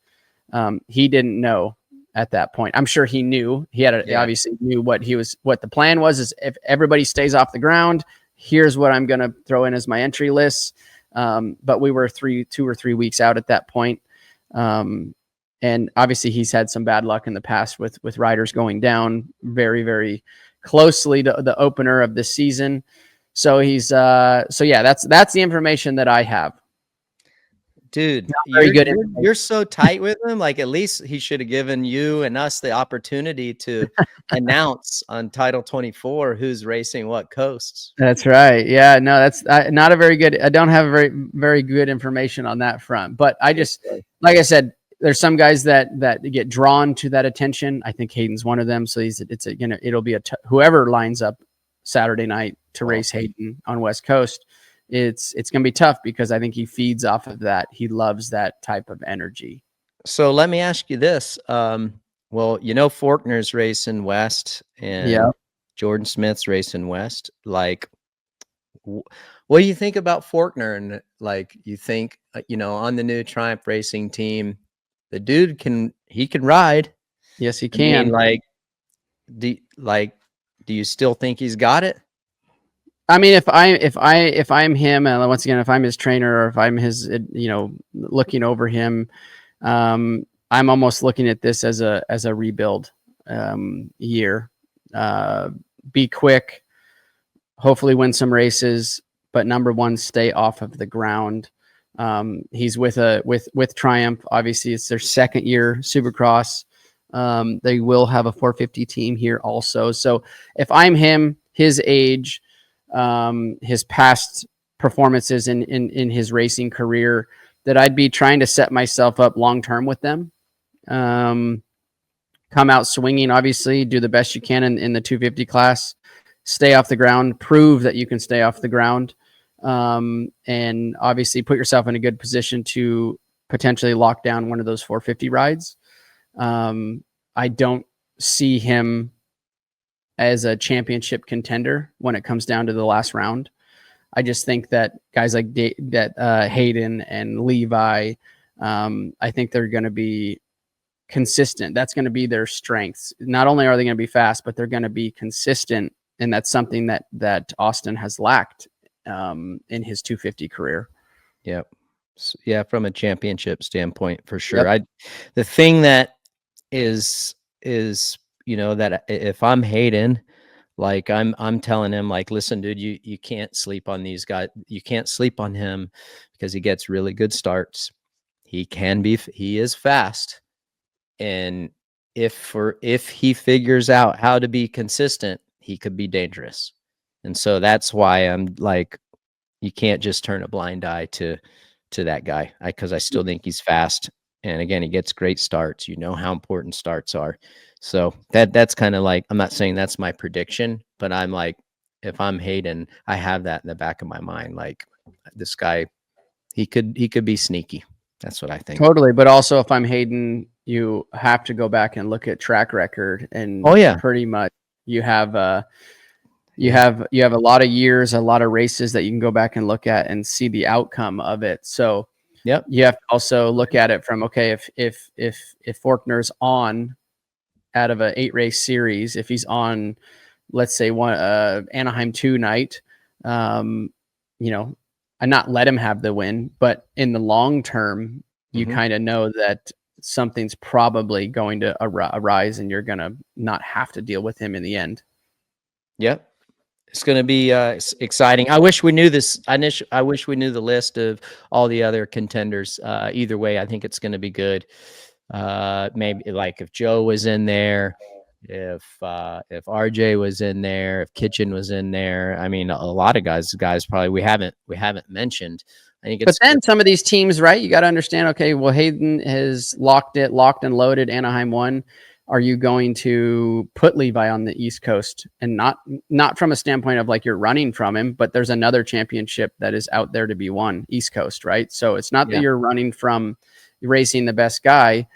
[SPEAKER 4] He didn't know at that point. I'm sure he knew. He obviously knew what the plan was, is if everybody stays off the ground, here's what I'm going to throw in as my entry list. But we were 2 or 3 weeks out at that point. And obviously he's had some bad luck in the past with riders going down very, very closely to the opener of this season. So that's the information that I have.
[SPEAKER 3] Dude, you're so tight with him. Like, at least he should have given you and us the opportunity to announce on Title 24 who's racing what coasts.
[SPEAKER 4] That's right. Yeah, no, that's not a very good. I don't have very, very good information on that front. But I just, like I said, there's some guys that get drawn to that attention. I think Hayden's one of them. So it'll be whoever lines up Saturday night to race Haiden on West Coast. It's going to be tough because I think he feeds off of that. He loves that type of energy.
[SPEAKER 3] So let me ask you this. Faulkner's racing west, and Jordan Smith's racing west. Like, what do you think about Faulkner? And like, you think, on the new Triumph Racing team, the dude can ride.
[SPEAKER 4] Yes, he can.
[SPEAKER 3] I mean, do you still think he's got it?
[SPEAKER 4] I mean, if I'm him, and once again, if I'm his trainer, or if I'm his, looking over him, I'm almost looking at this as a rebuild year. Be quick, hopefully win some races, but number one, stay off of the ground. He's with Triumph. Obviously, it's their second year Supercross. They will have a 450 team here also. So if I'm him, his age, his past performances in his racing career, that I'd be trying to set myself up long-term with them. Come out swinging, obviously, do the best you can in the 250 class, stay off the ground, prove that you can stay off the ground. And obviously put yourself in a good position to potentially lock down one of those 450 rides. I don't see him as a championship contender when it comes down to the last round. I just think that guys like Haiden and Levi, I think they're going to be consistent. That's going to be their strengths. Not only are they going to be fast, but they're going to be consistent. And that's something that Austin has lacked in his 250 career.
[SPEAKER 3] Yep. Yeah, from a championship standpoint, for sure. The thing that is that if I'm Haiden, like I'm telling him, like, listen, dude, you can't sleep on these guys. You can't sleep on him because he gets really good starts. He is fast. And if he figures out how to be consistent, he could be dangerous. And so that's why I'm like, you can't just turn a blind eye to that guy, because I still think he's fast. And again, he gets great starts. You know how important starts are. So that's kind of like, I'm not saying that's my prediction, but I'm like, if I'm Haiden, I have that in the back of my mind. Like, this guy, he could be sneaky. That's what I think.
[SPEAKER 4] Totally. But also, if I'm Haiden, you have to go back and look at track record, and pretty much you have a lot of years, a lot of races that you can go back and look at and see the outcome of it. So you have to also look at it from, okay, if Faulkner's on out of an 8-race series, if he's on, let's say one Anaheim 2 night, and not let him have the win, but in the long term, you kind of know that something's probably going to arise, and you're going to not have to deal with him in the end.
[SPEAKER 3] Yep. It's going to be exciting. I wish we knew this. I wish we knew the list of all the other contenders. Either way, I think it's going to be good. Maybe like if Joe was in there, if RJ was in there, if Kitchen was in there. I mean, a lot of guys probably we haven't mentioned. I think it's,
[SPEAKER 4] but then some of these teams, right? You got to understand. Okay, well, Haiden has locked and loaded Anaheim 1. Are you going to put Levi on the East Coast, and not from a standpoint of like you're running from him, but there's another championship that is out there to be won, East Coast, right? So it's not that you're running from racing the best guy.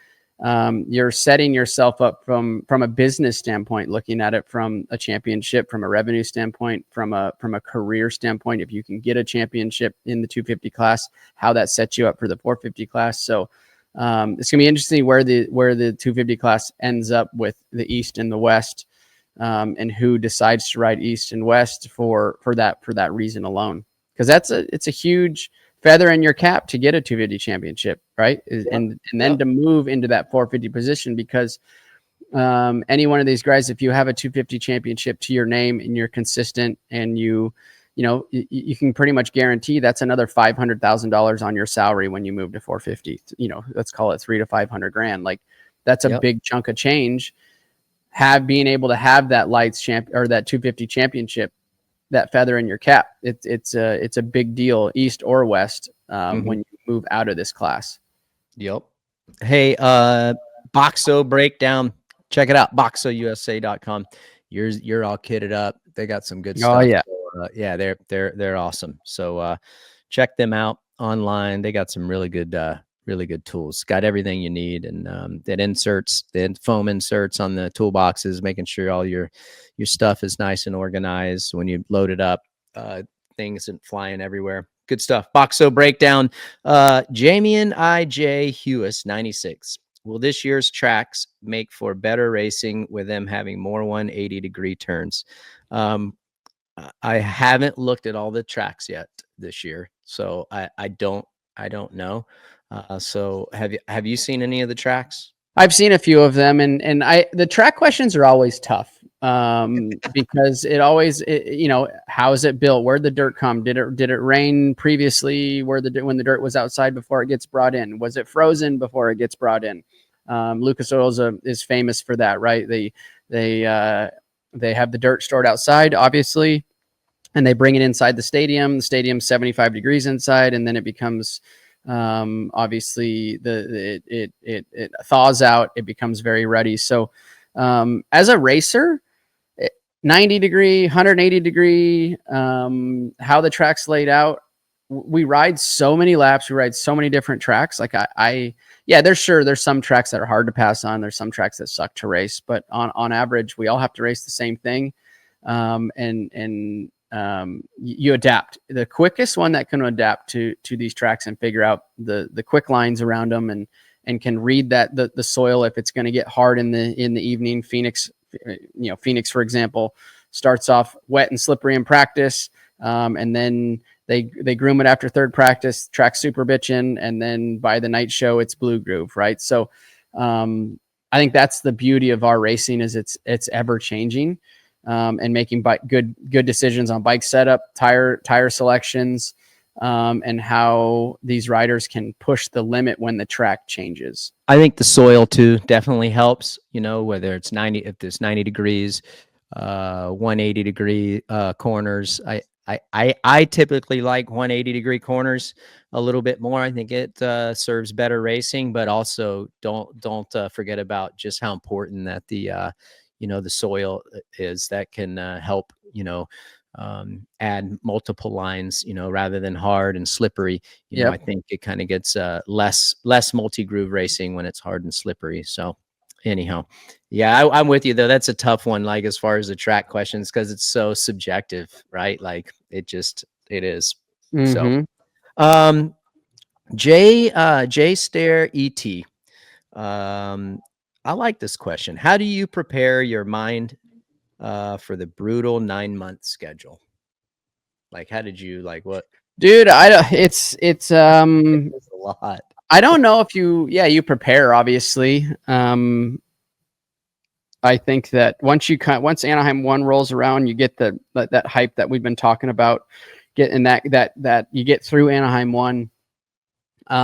[SPEAKER 4] You're setting yourself up from a business standpoint, looking at it from a championship, from a revenue standpoint, from a career standpoint. If you can get a championship in the 250 class, how that sets you up for the 450 class. So it's gonna be interesting where the 250 class ends up with the East and the West, and who decides to ride East and West for that reason alone. Because it's a huge feather in your cap to get a 250 championship, right? And then to move into that 450 position, because any one of these guys, if you have a 250 championship to your name and you're consistent, and you can pretty much guarantee that's another $500,000 on your salary when you move to 450. Let's call it $300,000 to $500,000. Like, that's a big chunk of change. Being able to have that lights champ or that 250 championship, that feather in your cap, it's a big deal, East or West, when you move out of this class.
[SPEAKER 3] Yep. Hey, Boxo breakdown. Check it out, boxousa.com. You're all kitted up. They got some good stuff.
[SPEAKER 4] Oh yeah.
[SPEAKER 3] So, they're awesome. So check them out online. They got some really good tools. Got everything you need, and the foam inserts on the toolboxes, making sure all your stuff is nice and organized when you load it up. Things isn't flying everywhere. Good stuff. Boxo breakdown. Jamian I.J. Hewis 96. Will this year's tracks make for better racing with them having more 180-degree turns? I haven't looked at all the tracks yet this year, so I don't know. So have you seen any of the tracks?
[SPEAKER 4] I've seen a few of them, and the track questions are always tough, because it always, how is it built? Where'd the dirt come? Did it rain previously? When the dirt was outside before it gets brought in? Was it frozen before it gets brought in? Lucas Oil is famous for that, right? They have the dirt stored outside, obviously, and they bring it inside the stadium. The stadium's 75 degrees inside, and then it becomes obviously it thaws out. It becomes very ruddy. So as a racer, 90 degree, 180 degree, how the track's laid out, we ride so many laps. We ride so many different tracks. Like there's some tracks that are hard to pass on. There's some tracks that suck to race, but on average, we all have to race the same thing. You adapt. The quickest one that can adapt to these tracks and figure out the quick lines around them and can read that the soil, if it's going to get hard in the evening. Phoenix, for example, starts off wet and slippery in practice, and then They groom it after third practice, track super bitchin', and then by the night show, it's blue groove, right? So I think that's the beauty of our racing is it's ever changing, and making good decisions on bike setup, tire selections, and how these riders can push the limit when the track changes.
[SPEAKER 3] I think the soil too definitely helps, whether it's 90, if there's 90 degrees, 180 degree corners. I typically like 180-degree corners a little bit more. I think it serves better racing, but also don't forget about just how important that the soil is. That can help, add multiple lines, rather than hard and slippery. I think it kind of gets less multi-groove racing when it's hard and slippery. So anyhow, yeah, I'm with you though. That's a tough one, like as far as the track questions, because it's so subjective, right? Like it is.
[SPEAKER 4] Mm-hmm.
[SPEAKER 3] So J Stare ET. I like this question. How do you prepare your mind for the brutal 9-month schedule? Like, how did you what?
[SPEAKER 4] Dude, it's
[SPEAKER 3] It's a lot.
[SPEAKER 4] I don't know if you prepare, obviously. I think that once Anaheim 1 rolls around, you get that hype that we've been talking about, getting that you get through Anaheim 1. We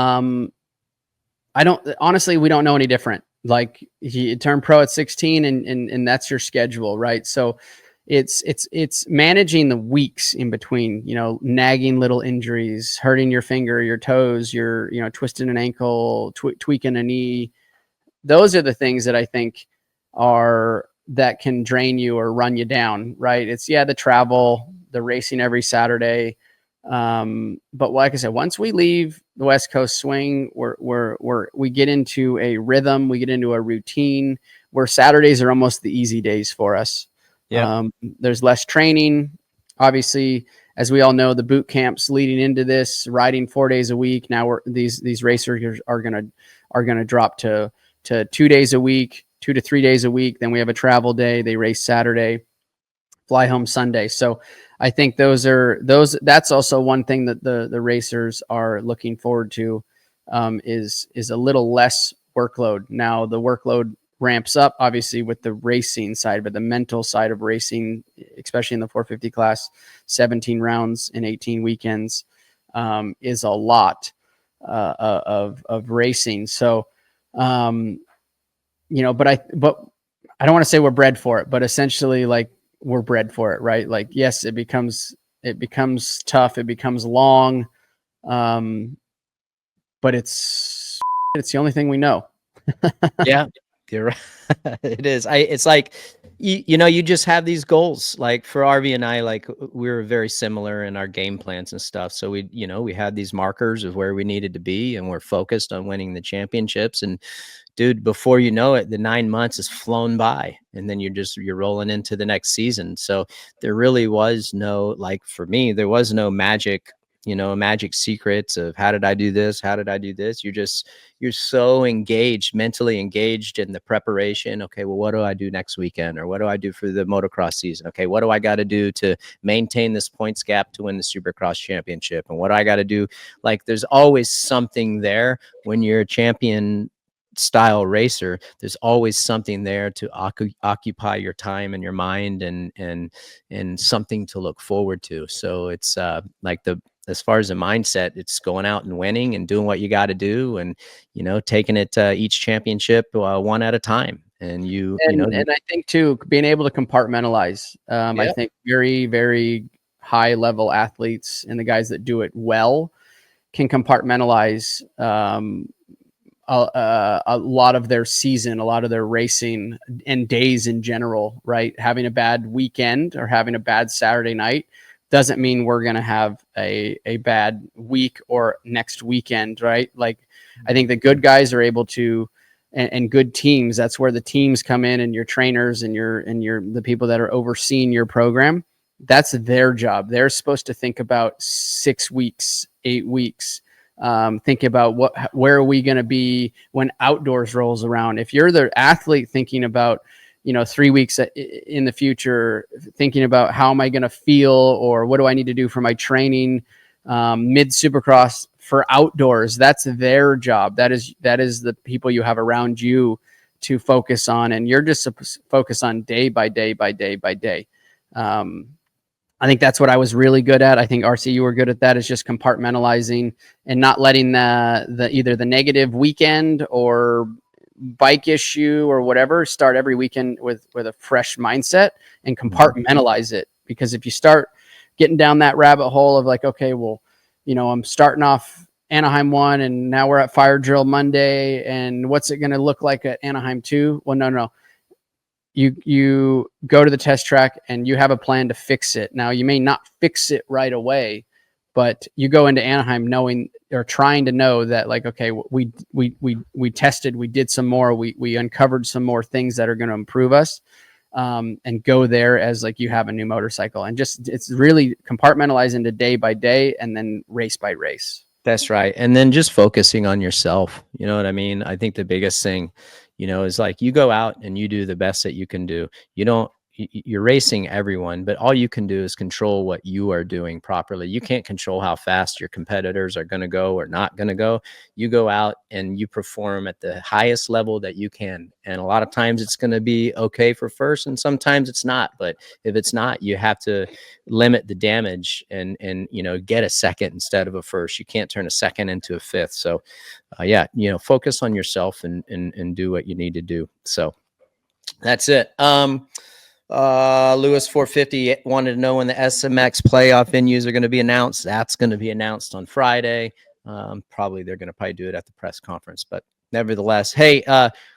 [SPEAKER 4] don't know any different. Like you turn pro at 16 and that's your schedule, right? So it's managing the weeks in between, nagging little injuries, hurting your finger, your toes, your, twisting an ankle, tweaking a knee. Those are the things that I think that can drain you or run you down, right? It's the travel, the racing every Saturday. But like I said, once we leave the West Coast swing, we get into a rhythm, we get into a routine where Saturdays are almost the easy days for us.
[SPEAKER 3] Yeah.
[SPEAKER 4] There's less training. Obviously, as we all know, the boot camps leading into this, riding 4 days a week. Now these racers are gonna drop to 2 days a week, 2 to 3 days a week. Then we have a travel day. They race Saturday, fly home Sunday. So I think that's also one thing that the racers are looking forward to, is a little less workload. Now the workload ramps up obviously with the racing side, but the mental side of racing, especially in the 450 class, 17 rounds in 18 weekends, is a lot of racing. So, but I don't want to say we're bred for it, but essentially like we're bred for it, right? Like, yes, it becomes tough. It becomes long. But it's the only thing we know.
[SPEAKER 3] Yeah. You're right. It is. It's like, you just have these goals. Like for RV and I, like we were very similar in our game plans and stuff. So we had these markers of where we needed to be, and we're focused on winning the championships. And dude, before you know it, the 9 months has flown by, and then you're rolling into the next season. So there really was no, like for me, there was no magic secrets of how did I do this? How did I do this? You're so engaged, mentally engaged in the preparation. Okay, well, what do I do next weekend? Or what do I do for the motocross season? Okay, what do I got to do to maintain this points gap to win the Supercross Championship? And what do I got to do? Like, there's always something there when you're a champion style racer. There's always something there to occupy your time and your mind, and something to look forward to. So it's as far as the mindset, it's going out and winning and doing what you got to do, and taking it to each championship one at a time. And I
[SPEAKER 4] think too, being able to compartmentalize. I think very, very high level athletes and the guys that do it well can compartmentalize a lot of their season, a lot of their racing and days in general, right? Having a bad weekend or having a bad Saturday night doesn't mean we're going to have a bad week or next weekend, right? Like, I think the good guys are able to, and good teams, that's where the teams come in, and your trainers and the people that are overseeing your program, that's their job. They're supposed to think about 6 weeks, 8 weeks, think about where are we going to be when outdoors rolls around. If you're the athlete thinking about 3 weeks in the future, thinking about how am I going to feel, or what do I need to do for my training, Mid Supercross for outdoors. That's their job. That is the people you have around you to focus on, and you're just supposed to focus on day by day by day by day. I think that's what I was really good at. I think RC, you were good at that, is just compartmentalizing and not letting the either the negative weekend or bike issue or whatever start every weekend with a fresh mindset and compartmentalize it. Because if you start getting down that rabbit hole of like, okay, well, I'm starting off Anaheim 1 and now we're at Fire Drill Monday, and what's it going to look like at Anaheim 2? Well, no. You go to the test track and you have a plan to fix it. Now, you may not fix it right away, but you go into Anaheim knowing or trying to know that, like, okay, we tested, we did some more, we uncovered some more things that are going to improve us, and go there as like you have a new motorcycle, and just it's really compartmentalized into day by day and then race by race.
[SPEAKER 3] That's right. And then just focusing on yourself. You know what I mean? I think the biggest thing, is like you go out and you do the best that you can do. You're racing everyone, but all you can do is control what you are doing properly. You can't control how fast your competitors are going to go or not going to go. You go out and you perform at the highest level that you can. And a lot of times it's going to be okay for first, and sometimes it's not. But if it's not, you have to limit the damage and get a second instead of a first. You can't turn a second into a fifth. So focus on yourself and do what you need to do. So that's it. Lewis 450 wanted to know when the SMX playoff venues are going to be announced. That's going to be announced on Friday. Probably they're going to do it at the press conference, but nevertheless, hey,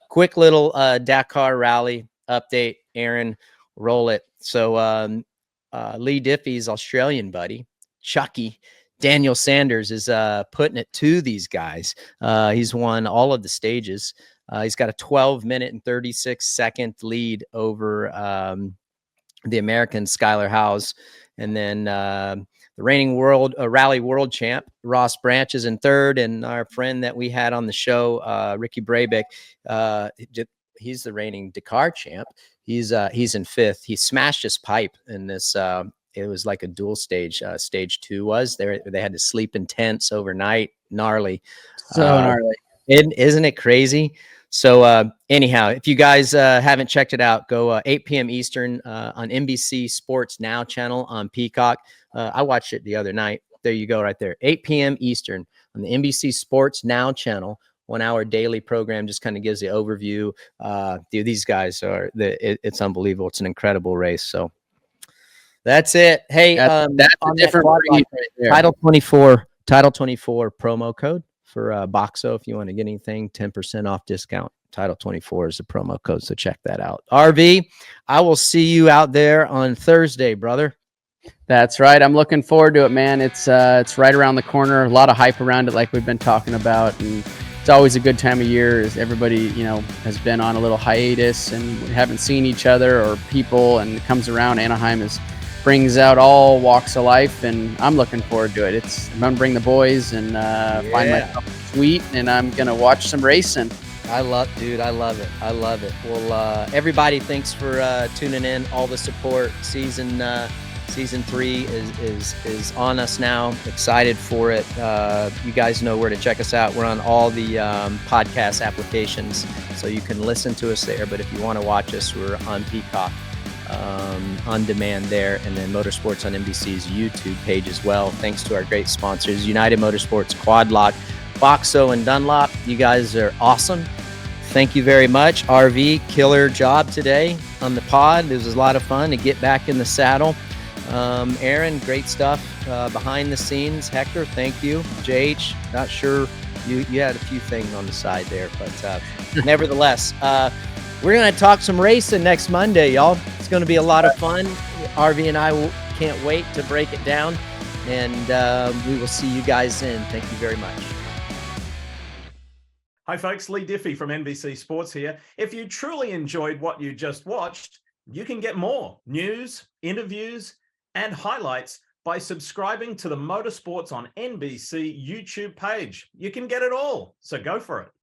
[SPEAKER 3] quick little Dakar rally update. Aaron, roll it. So Lee Diffie's Australian buddy, Chucky, Daniel Sanders, is putting it to these guys. He's won all of the stages. He's got a 12-minute and 36-second lead over the American Skylar Howes. And then the reigning rally world champ, Ross Branch, is in third. And our friend that we had on the show, Ricky Brabeck, he's the reigning Dakar champ. He's in fifth. He smashed his pipe in this. It was like a dual stage. Stage 2 was there. They had to sleep in tents overnight. Gnarly.
[SPEAKER 4] So gnarly.
[SPEAKER 3] Isn't it crazy? So anyhow, if you guys haven't checked it out, go 8 p.m. Eastern on NBC Sports Now channel on Peacock. I watched it the other night. There you go, right there. 8 p.m. Eastern on the NBC Sports Now channel. 1 hour daily program, just kind of gives the overview. These guys it's unbelievable. It's an incredible race. So that's it. Hey,
[SPEAKER 4] that's a different right there.
[SPEAKER 3] Title 24 promo code for Boxo. If you want to get anything, 10% off discount. Title 24 is the promo code, so check that out. RV, I will see you out there on Thursday, brother.
[SPEAKER 4] That's right. I'm looking forward to it, man. It's right around the corner. A lot of hype around it, like we've been talking about, and it's always a good time of year as everybody, has been on a little hiatus and we haven't seen each other or people, and it comes around. Anaheim brings out all walks of life, and I'm looking forward to it. I'm going to bring the boys and find myself a suite, and I'm going to watch some racing.
[SPEAKER 3] I love it. Well, everybody, thanks for tuning in. All the support. Season 3 is on us now. Excited for it. You guys know where to check us out. We're on all the podcast applications, so you can listen to us there. But if you want to watch us, we're on Peacock on demand there, and then Motorsports on NBC's YouTube page as well. Thanks to our great sponsors, United Motorsports, Quad Lock, Boxo, and Dunlop. You guys are awesome. Thank you very much. RV, killer job today on the pod. It was a lot of fun to get back in the saddle. Aaron, great stuff behind the scenes. Hector, thank you. JH, not sure you had a few things on the side there, but nevertheless, we're going to talk some racing next Monday, y'all. It's going to be a lot of fun. RV and I can't wait to break it down, and we will see you guys then. Thank you very much.
[SPEAKER 2] Hi, folks. Lee Diffie from NBC Sports here. If you truly enjoyed what you just watched, you can get more news, interviews, and highlights by subscribing to the Motorsports on NBC YouTube page. You can get it all, so go for it.